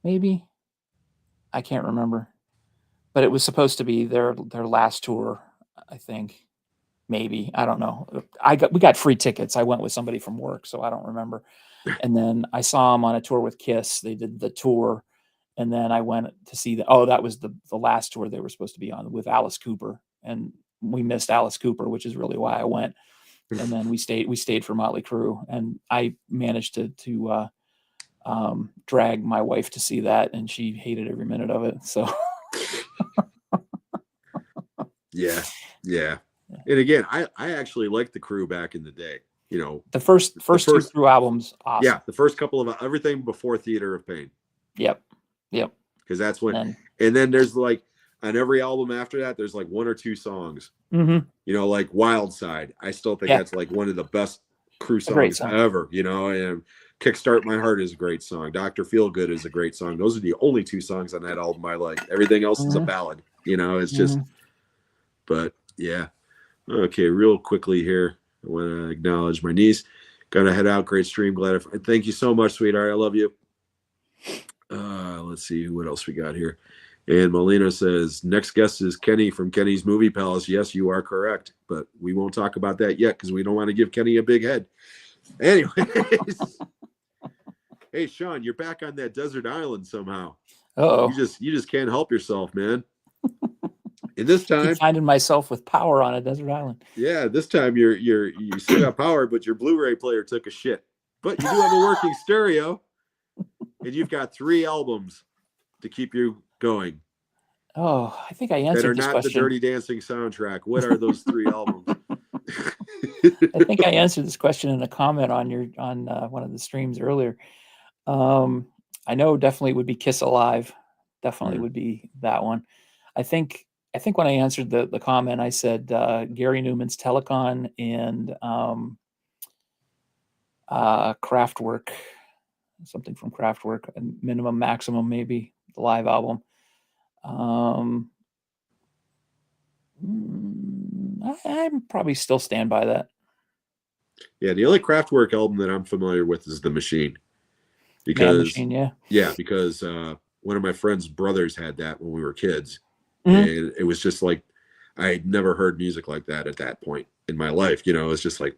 Maybe. I can't remember. But it was supposed to be their last tour, I think. Maybe. I don't know. We got free tickets. I went with somebody from work, so I don't remember. And then I saw them on a tour with Kiss. They did the tour, and then I went to see that was the last tour they were supposed to be on with Alice Cooper, and we missed Alice Cooper, which is really why I went. And then we stayed for Mötley Crüe, and I managed to drag my wife to see that, and she hated every minute of it. So yeah, yeah. And again, I actually liked the Crew back in the day. You know, the first two Crüe albums, awesome. Yeah, the first couple of everything before Theater of Pain. Yep. Because that's when, and then there's like on every album after that, there's like 1 or 2 songs. Mm-hmm. You know, like Wild Side. I still think that's like one of the best Crew songs ever. You know, and Kickstart My Heart is a great song. Dr. Feelgood is a great song. Those are the only 2 songs on that album I like. Everything else is a ballad. You know, it's just. But yeah, okay. Real quickly here, I want to acknowledge my niece. Gotta head out. Great stream. Glad. Thank you so much, sweetheart. I love you. Let's see what else we got here. And Molina says, next guest is Kenny from Kenny's Movie Palace. Yes, you are correct, but we won't talk about that yet because we don't want to give Kenny a big head. Anyways, hey Sean, you're back on that desert island somehow. Oh, you just can't help yourself, man. And this time, keep finding myself with power on a desert island. Yeah, this time you still got power, but your Blu-ray player took a shit. But you do have a working stereo, and you've got 3 albums to keep you going. Oh, I think I answered this question. That are not the Dirty Dancing soundtrack. What are those 3 albums? I think I answered this question in a comment on one of the streams earlier. I know definitely would be Kiss Alive. Definitely would be that one. I think when I answered the comment, I said Gary Newman's Telecon and Kraftwerk, something from Kraftwerk, and Minimum Maximum, maybe the live album. I'm probably still stand by that. Yeah, the only Kraftwerk album that I'm familiar with is The Machine. Because Machine, yeah, because one of my friend's brothers had that when we were kids. And it was just like, I had never heard music like that at that point in my life. You know, it's just like,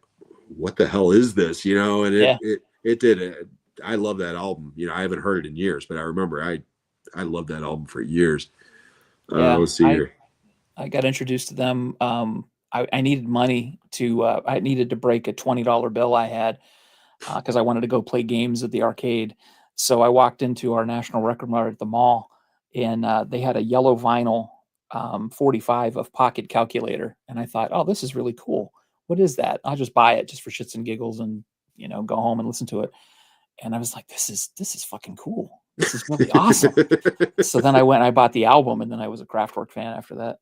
what the hell is this? You know, and it did it. I love that album. You know, I haven't heard it in years, but I remember I loved that album for years. Let's see here. I got introduced to them. I needed money I needed to break a $20 bill I had because I wanted to go play games at the arcade. So I walked into our National Record Mart at the mall, and they had a yellow vinyl 45 of Pocket Calculator. And I thought, oh, this is really cool. What is that? I'll just buy it just for shits and giggles and, you know, go home and listen to it. And I was like, this is fucking cool. This is really awesome. So then I went and I bought the album, and then I was a Kraftwerk fan after that.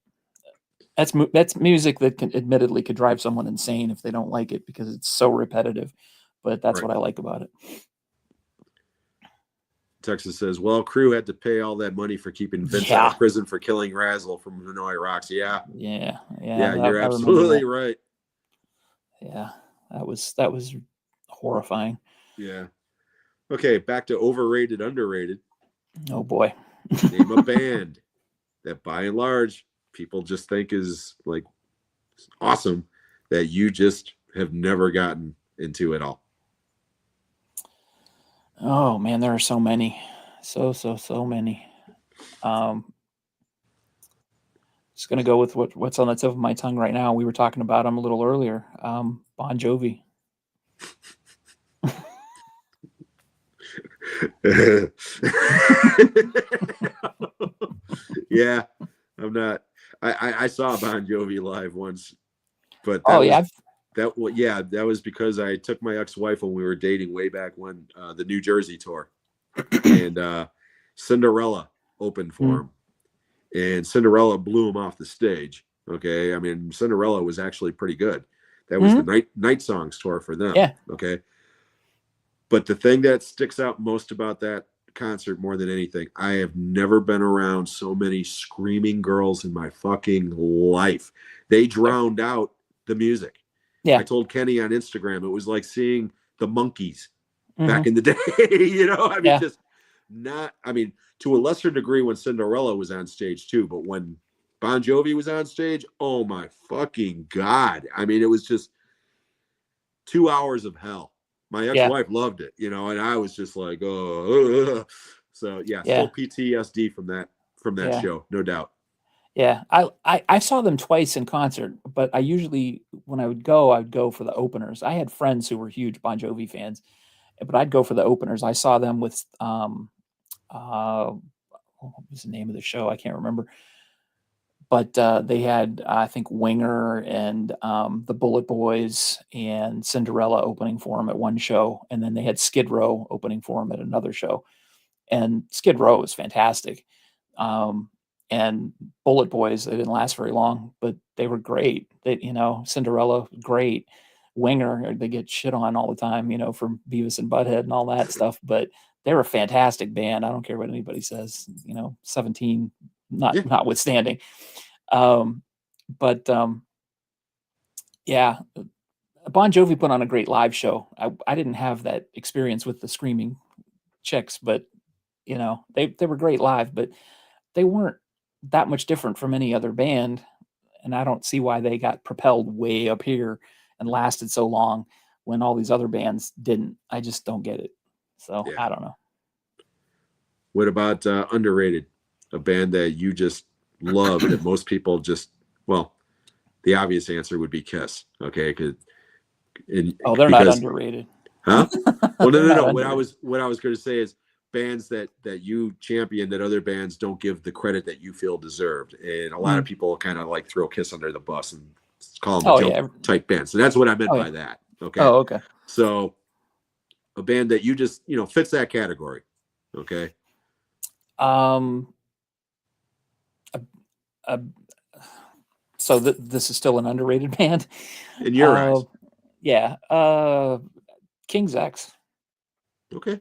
That's music that can admittedly could drive someone insane if they don't like it because it's so repetitive. But that's Right. what I like about it. Texas says, well, Crew had to pay all that money for keeping Vince out Yeah, of prison for killing Razzle from Hanoi Rocks. Yeah. yeah, Yeah, I you're remember absolutely that. right. Yeah, that was horrifying. Yeah. Okay, back to overrated, underrated. Oh boy. Name a band that by and large people just think is like awesome that you just have never gotten into at all. Oh man, there are so many, so many. Just gonna go with what's on the tip of my tongue right now. We were talking about them a little earlier. Bon Jovi. Yeah, I'm not. I saw Bon Jovi live once, but Oh yeah, that was because I took my ex-wife when we were dating way back when, the New Jersey tour, and Cinderella opened for him, and Cinderella blew him off the stage. Okay, I mean Cinderella was actually pretty good. That was the night songs tour for them. Yeah. Okay, but the thing that sticks out most about that concert more than anything, I have never been around so many screaming girls in my fucking life. They drowned out the music. Yeah. I told Kenny on Instagram it was like seeing the Monkees Mm-hmm. back in the day. You know, I mean, Yeah. just not. I mean, to a lesser degree when Cinderella was on stage too, but when Bon Jovi was on stage, oh my fucking god! I mean, it was just 2 hours of hell. My ex-wife loved it, you know, and I was just like, oh. So yeah, still PTSD from that show, no doubt. Yeah, I saw them twice in concert, but I usually when I would go for the openers. I had friends who were huge Bon Jovi fans, but I'd go for the openers. I saw them with what was the name of the show? I can't remember. But they had, I think, Winger and the Bullet Boys and Cinderella opening for them at one show, and then they had Skid Row opening for them at another show. And Skid Row was fantastic. And Bullet Boys, they didn't last very long, but they were great. They, Cinderella, great. Winger, they get shit on all the time, from Beavis and Butthead and all that stuff, but they're a fantastic band. I don't care what anybody says, 17 notwithstanding. But yeah, Bon Jovi put on a great live show. I didn't have that experience with the screaming chicks, but they were great live, but they weren't that much different from any other band, and I don't see why they got propelled way up here and lasted so long when all these other bands didn't. I just don't get it. So yeah. I don't know. What about underrated? A band that you just love that most people just, well, the obvious answer would be Kiss. Okay, they're not underrated. Huh? Well, no. What I was going to say is bands that you champion that other bands don't give the credit that you feel deserved, and a lot of people kind of like throw Kiss under the bus and call them a joke type band. So that's what I meant by that. Okay. Oh, okay. So a band that you just fits that category. Okay. So this is still an underrated band in your eyes. Yeah. King's X. Okay.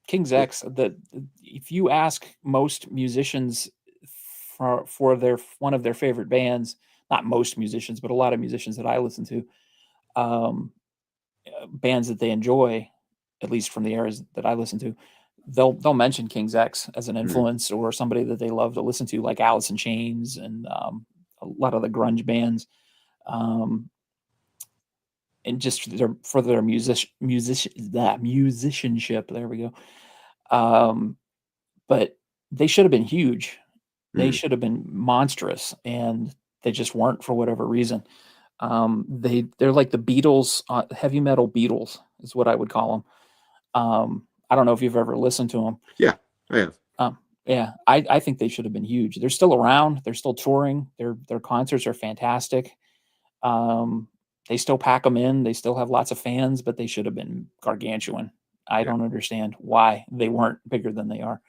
King's X. That if you ask most musicians for one of their favorite bands, not most musicians, but a lot of musicians that I listen to, bands that they enjoy, at least from the eras that I listen to, they'll mention King's X as an influence or somebody that they love to listen to, like Alice in Chains and a lot of the grunge bands, and just for their musicianship. There we go. But they should have been huge. They should have been monstrous, and they just weren't for whatever reason. They're like the Beatles, heavy metal Beatles is what I would call them. I don't know if you've ever listened to them. Yeah, I have. Yeah, I think they should have been huge. They're still around. They're still touring. Their concerts are fantastic. They still pack them in. They still have lots of fans, but they should have been gargantuan. I don't understand why they weren't bigger than they are.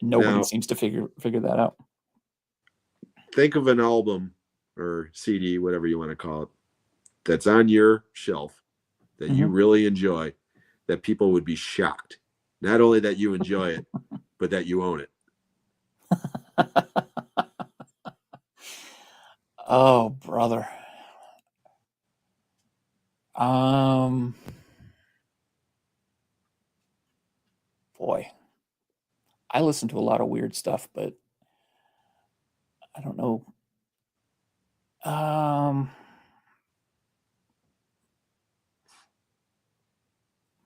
Nobody seems to figure that out. think of an album or CD, whatever you want to call it, that's on your shelf that you Mhm. really enjoy, that people would be shocked. Not only that you enjoy it, but that you own it. Oh, brother. Um, Boy, I listen to a lot of weird stuff, but I don't know. Um,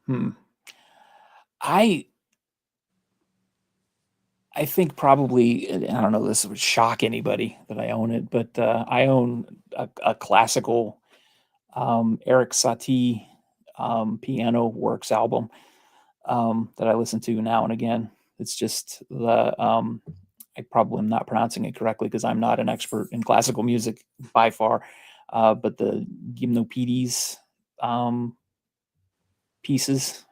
hmm. I I think probably, and I don't know, this would shock anybody that I own it, but I own a classical Eric Satie piano works album that I listen to now and again. It's just I probably am not pronouncing it correctly because I'm not an expert in classical music by far, but the Gymnopedes um, pieces.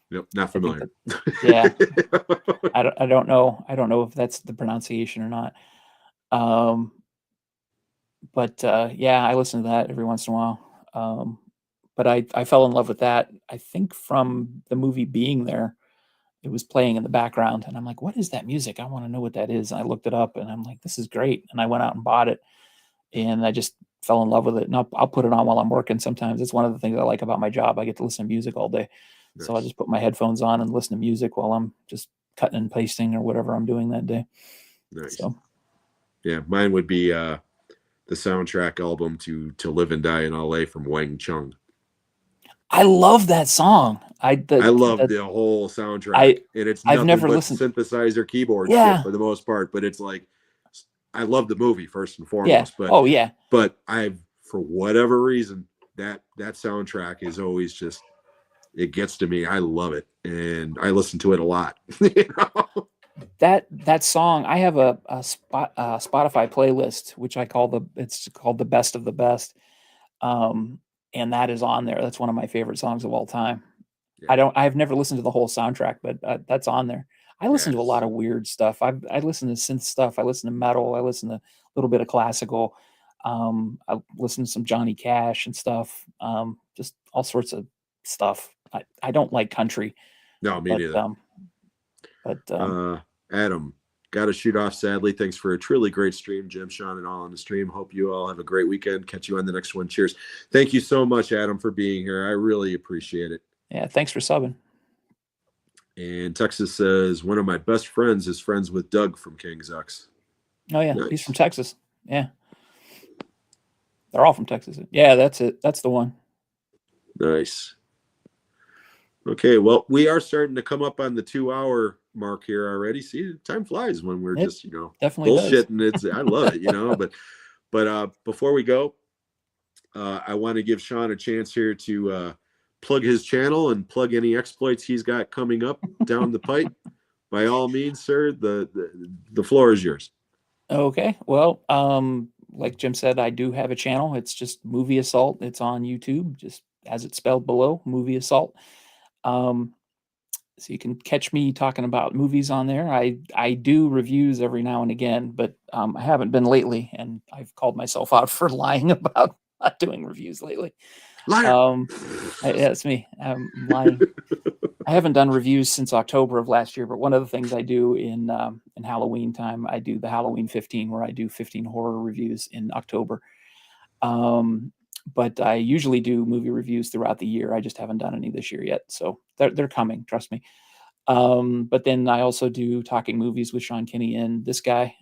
Nope, not I think familiar. that, yeah, I don't know. I don't know if that's the pronunciation or not. Um, but yeah, I listen to that every once in a while. But I fell in love with that. I think from the movie Being There, it was playing in the background, and I'm like, "What is that music? I want to know what that is." And I looked it up, and I'm like, "This is great!" And I went out and bought it, and I just fell in love with it. And I'll put it on while I'm working. Sometimes it's one of the things I like about my job. I get to listen to music all day, so I Nice. just put my headphones on and listen to music while I'm just cutting and pasting or whatever I'm doing that day. Nice. So Yeah, mine would be the soundtrack album to Live and Die in LA from Wang Chung. I love that song. I love That the whole soundtrack, I and it's I've nothing never but listened. synthesizer keyboard shit Yeah, for the most part. But it's like, I love the movie first and yeah. foremost, Oh yeah. but I, for whatever reason, that soundtrack is always just, it gets to me. I love it, and I listen to it a lot. You know? That song, I have a Spotify playlist which I call it's called the best of the best. Um, and that is on there. That's one of my favorite songs of all time. Yeah, I've never listened to the whole soundtrack, but that's on there. I listen to a lot yes. of weird stuff. I listen to synth stuff. I listen to metal. I listen to a little bit of classical. I listen to some Johnny Cash and stuff. Just all sorts of stuff. I don't like country, No, me but neither. but Uh, Adam, got to shoot off sadly. Thanks for a truly great stream, Jim, Sean, and all on the stream. Hope you all have a great weekend. Catch you on the next one. Cheers. Thank you so much, Adam, for being here. I really appreciate it. yeah, thanks for subbing. And Texas says one of my best friends is friends with Doug from King's X. Oh yeah, he's from Nice. Texas. Yeah, they're all from Texas. Yeah, that's it. That's the one. Nice. Okay, well, we are starting to come up on the 2 hour mark here already. See, time flies when we're It just, definitely does. bullshitting. I love it, but before we go, I want to give Sean a chance here to plug his channel and plug any exploits he's got coming up down the pipe. By all means, sir, the floor is yours. Okay. Well, like Jim said, I do have a channel. It's just Movie Assault. It's on YouTube, just as it's spelled below, Movie Assault. Um, so you can catch me talking about movies on there. I do reviews every now and again, but I haven't been lately, and I've called myself out for lying about not doing reviews lately. Liar. Yeah, it's me. I'm lying. I haven't done reviews since October of last year, but one of the things I do in Halloween time, I do the Halloween 15, where I do 15 horror reviews in October. Um, but I usually do movie reviews throughout the year. I just haven't done any this year yet, so they're coming. Trust me. But then I also do talking movies with Sean Kinney and this guy.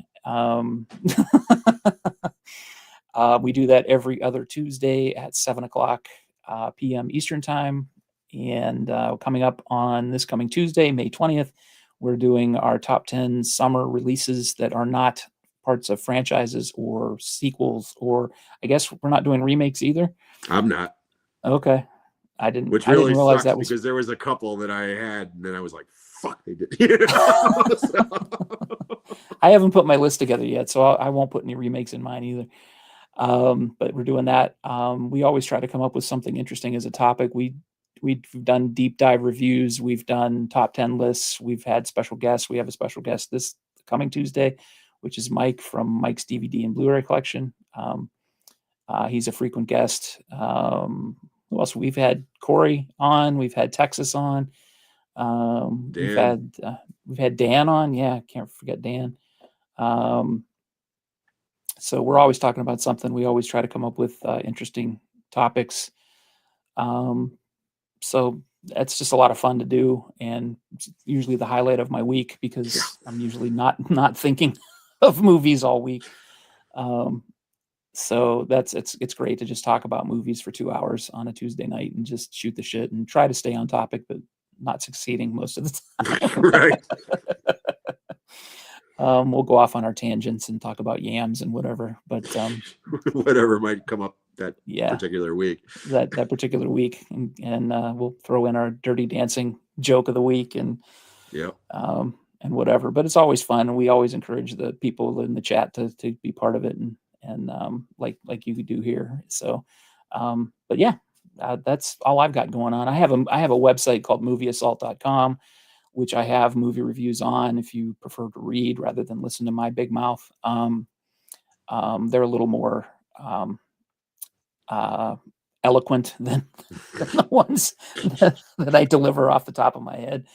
We do that every other Tuesday at 7:00 p.m. Eastern time. And coming up on this coming Tuesday, May 20th, we're doing our top 10 summer releases that are not parts of franchises or sequels, or I guess we're not doing remakes either. I'm not. Okay. I didn't Which I didn't really realize sucks that was because there was a couple that I had, and then I was like, "Fuck, they did." I haven't put my list together yet, so I won't put any remakes in mine either. But we're doing that. We always try to come up with something interesting as a topic. We've done deep dive reviews. We've done top 10 lists. We've had special guests. We have a special guest this coming Tuesday which is Mike from Mike's DVD and Blu-ray collection. He's a frequent guest. Who else? We've had Corey on. We've had Texas on. We've had Dan on. Yeah, can't forget Dan. So we're always talking about something. We always try to come up with interesting topics. So that's just a lot of fun to do, and it's usually the highlight of my week because I'm usually not thinking of movies all week. So it's great to just talk about movies for 2 hours on a Tuesday night and just shoot the shit and try to stay on topic, but not succeeding most of the time. Right. We'll go off on our tangents and talk about yams and whatever, but whatever might come up that yeah, particular week. That particular week, and we'll throw in our Dirty Dancing joke of the week and whatever. But it's always fun, and we always encourage the people in the chat to be part of it, and like you could do here. So, but yeah, that's all I've got going on. I have a website called movieassault.com, which I have movie reviews on if you prefer to read rather than listen to my big mouth. They're a little more eloquent than the ones that I deliver off the top of my head,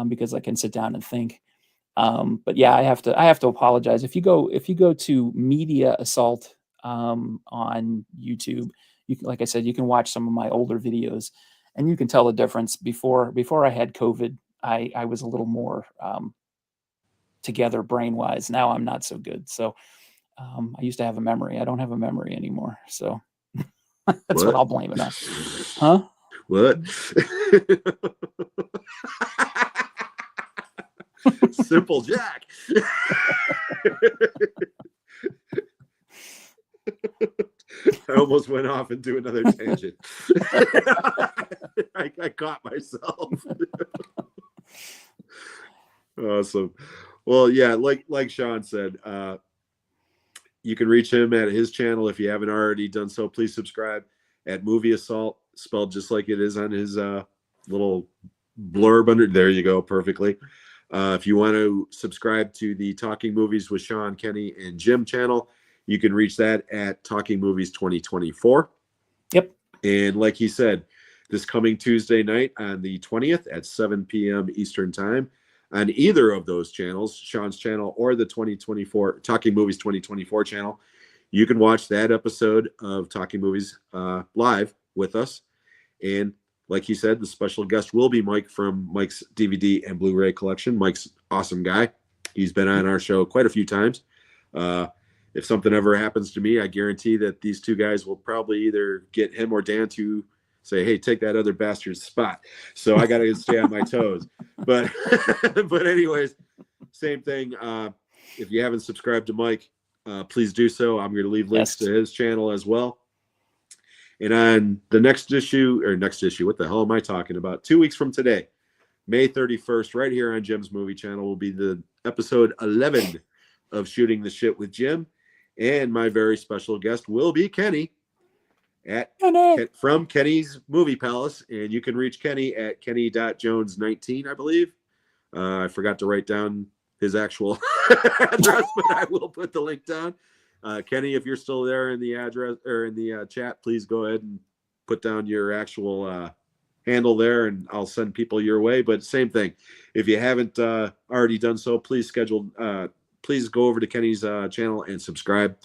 because I can sit down and think. But yeah, I have to apologize. If you go to Media Assault on YouTube, like I said, you can watch some of my older videos, and you can tell the difference. Before I had COVID, I was a little more together brain-wise. Now I'm not so good. So I used to have a memory. I don't have a memory anymore. So that's what I'll blame it on. Huh? What? Simple Jack. I almost went off into another tangent. I caught myself. Awesome. Well, yeah, like Sean said, you can reach him at his channel. If you haven't already done so, please subscribe at Movie Assault, spelled just like it is on his little blurb under. There you go, perfectly. If you want to subscribe to the Talking Movies with Sean, Kenny, and Jim channel, you can reach that at Talking Movies 2024. Yep. And like he said, this coming Tuesday night on the 20th at 7 p.m. Eastern Time, on either of those channels, Sean's channel or the 2024 Talking Movies 2024 channel, you can watch that episode of Talking Movies live with us. And like he said, the special guest will be Mike from Mike's DVD and Blu-ray collection. Mike's awesome guy. He's been on our show quite a few times. If something ever happens to me, I guarantee that these two guys will probably either get him or Dan to say, hey, take that other bastard's spot. So I got to stay on my toes. But anyways, same thing. If you haven't subscribed to Mike, please do so. I'm going to leave links to his channel as well. And on the next issue, what the hell am I talking about? 2 weeks from today, May 31st, right here on Jim's Movie Channel, will be the episode 11 of Shooting the Shit with Jim. And my very special guest will be Kenny from Kenny's Movie Palace. And you can reach Kenny at kenny.jones19, I believe. I forgot to write down his actual address, but I will put the link down. Kenny, if you're still there in the address or in the chat, please go ahead and put down your actual handle there, and I'll send people your way. But same thing, if you haven't already done so, please please go over to Kenny's channel and subscribe.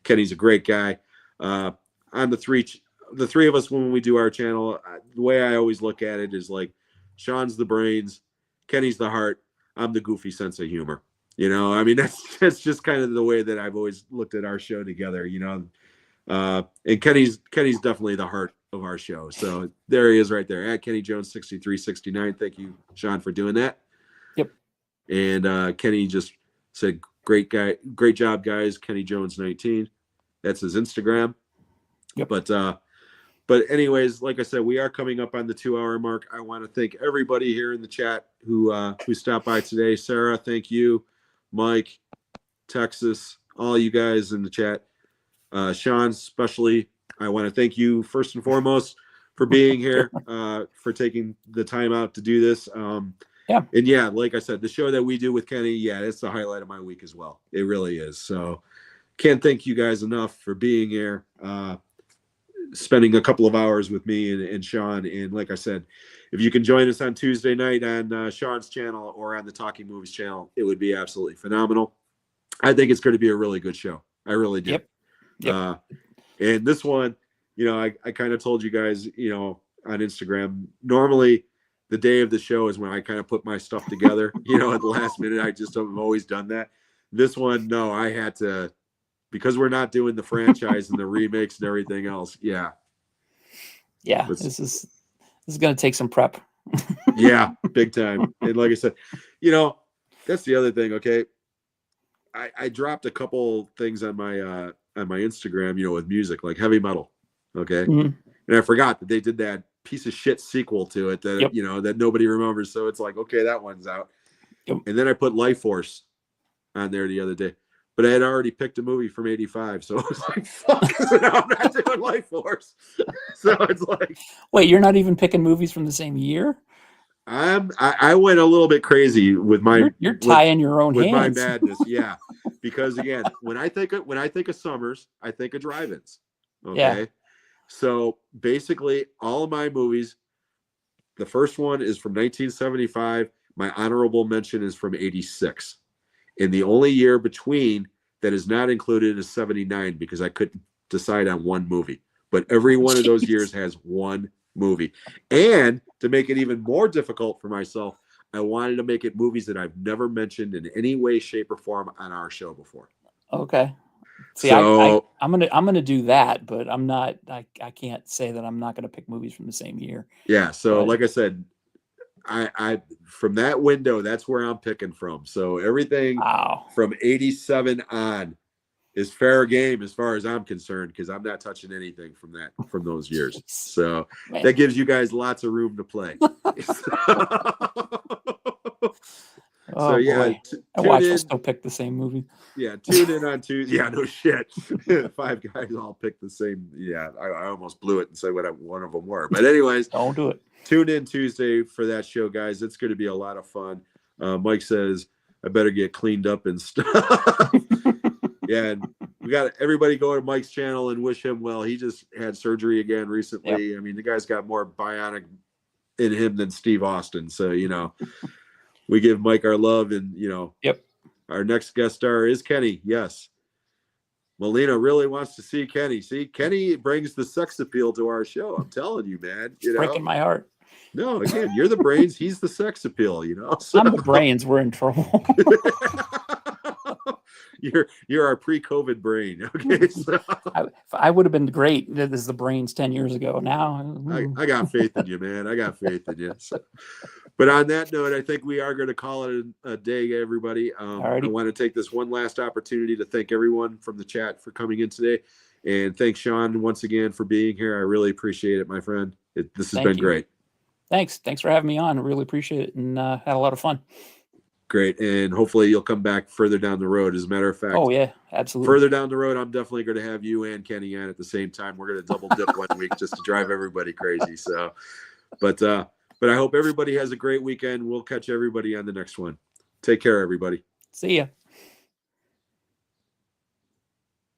Kenny's a great guy. On the three of us, when we do our channel, the way I always look at it is like Sean's the brains, Kenny's the heart, I'm the goofy sense of humor. You know, I mean, that's just kind of the way that I've always looked at our show together, you know. And Kenny's definitely the heart of our show. So there he is right there at Kenny Jones 6369. Thank you, Sean, for doing that. Yep. And Kenny just said, great job, guys. Kenny Jones 19. That's his Instagram. Yep. But anyways, like I said, we are coming up on the 2-hour mark. I want to thank everybody here in the chat who stopped by today. Sarah, thank you. Mike, Texas, all you guys in the chat. Sean, especially, I want to thank you first and foremost for being here, for taking the time out to do this. Yeah. And yeah, like I said, the show that we do with Kenny, yeah, it's the highlight of my week as well. It really is. So can't thank you guys enough for being here, spending a couple of hours with me and Sean. And like I said, if you can join us on Tuesday night on Sean's channel or on the Talking Movies channel, it would be absolutely phenomenal. I think it's going to be a really good show. I really do. Yep. And this one, I kind of told you guys, on Instagram, normally the day of the show is when I kind of put my stuff together, at the last minute. I just have always done that. This one, no, I had to, because we're not doing the franchise and the remakes and everything else. Yeah. Yeah. This is going to take some prep. Yeah, big time. And like I said, that's the other thing. Okay. I dropped a couple things on my Instagram, with music, like heavy metal. Okay. Mhm. And I forgot that they did that piece of shit sequel to it that, Yep. that nobody remembers. So it's like, okay, that one's out. Yep. And then I put Life Force on there the other day, but I had already picked a movie from '85. So I was like, fuck, so now I'm not doing Life Force. So it's like, wait, you're not even picking movies from the same year? I went a little bit crazy with my, you're tying your own with hands. my madness. Yeah. Because again, when I think of summers, I think of drive-ins. Okay. Yeah. So basically all of my movies, the first one is from 1975. My honorable mention is from 86. And the only year between that is not included is 79 because I couldn't decide on one movie. But every one of those years has one movie. And to make it even more difficult for myself, I wanted to make it movies that I've never mentioned in any way, shape, or form on our show before. Okay. See, So, I'm gonna do that, but I'm not. I can't say that I'm not gonna pick movies from the same year. Yeah. So, But, like I said, I from that window, that's where I'm picking from. So everything from 87 on is fair game as far as I'm concerned, because I'm not touching anything from those years. So man, that gives you guys lots of room to play. oh yeah, boy, I watch. We'll still pick the same movie. Yeah, tune in on Tuesday. Yeah, no shit. 5 guys all picked the same. Yeah, I almost blew it and said what one of them were. But anyways, don't do it. Tune in Tuesday for that show, guys. It's going to be a lot of fun. Mike says I better get cleaned up and stuff. Yeah, and we got everybody go to Mike's channel and wish him well. He just had surgery again recently. Yep. I mean, the guy's got more bionic in him than Steve Austin. So, we give Mike our love, and, yep. Our next guest star is Kenny. Yes. Melina really wants to see Kenny. See, Kenny brings the sex appeal to our show. I'm telling you, man. Breaking my heart. No, again, you're the brains. He's the sex appeal, So. I'm the brains. We're in trouble. You're our pre-COVID brain. Okay. So. I would have been great as the brains 10 years ago. Now I got faith in you, man. I got faith in you. So. But on that note, I think we are going to call it a day, everybody. I want to take this one last opportunity to thank everyone from the chat for coming in today. And thanks, Sean, once again for being here. I really appreciate it, my friend. This has been great. Thanks for having me on. I really appreciate it, and had a lot of fun. Great. And hopefully you'll come back further down the road. As a matter of fact. Oh, yeah, absolutely. Further down the road, I'm definitely going to have you and Kenny on at the same time. We're going to double dip one week just to drive everybody crazy. So, but I hope everybody has a great weekend. We'll catch everybody on the next one. Take care, everybody. See ya.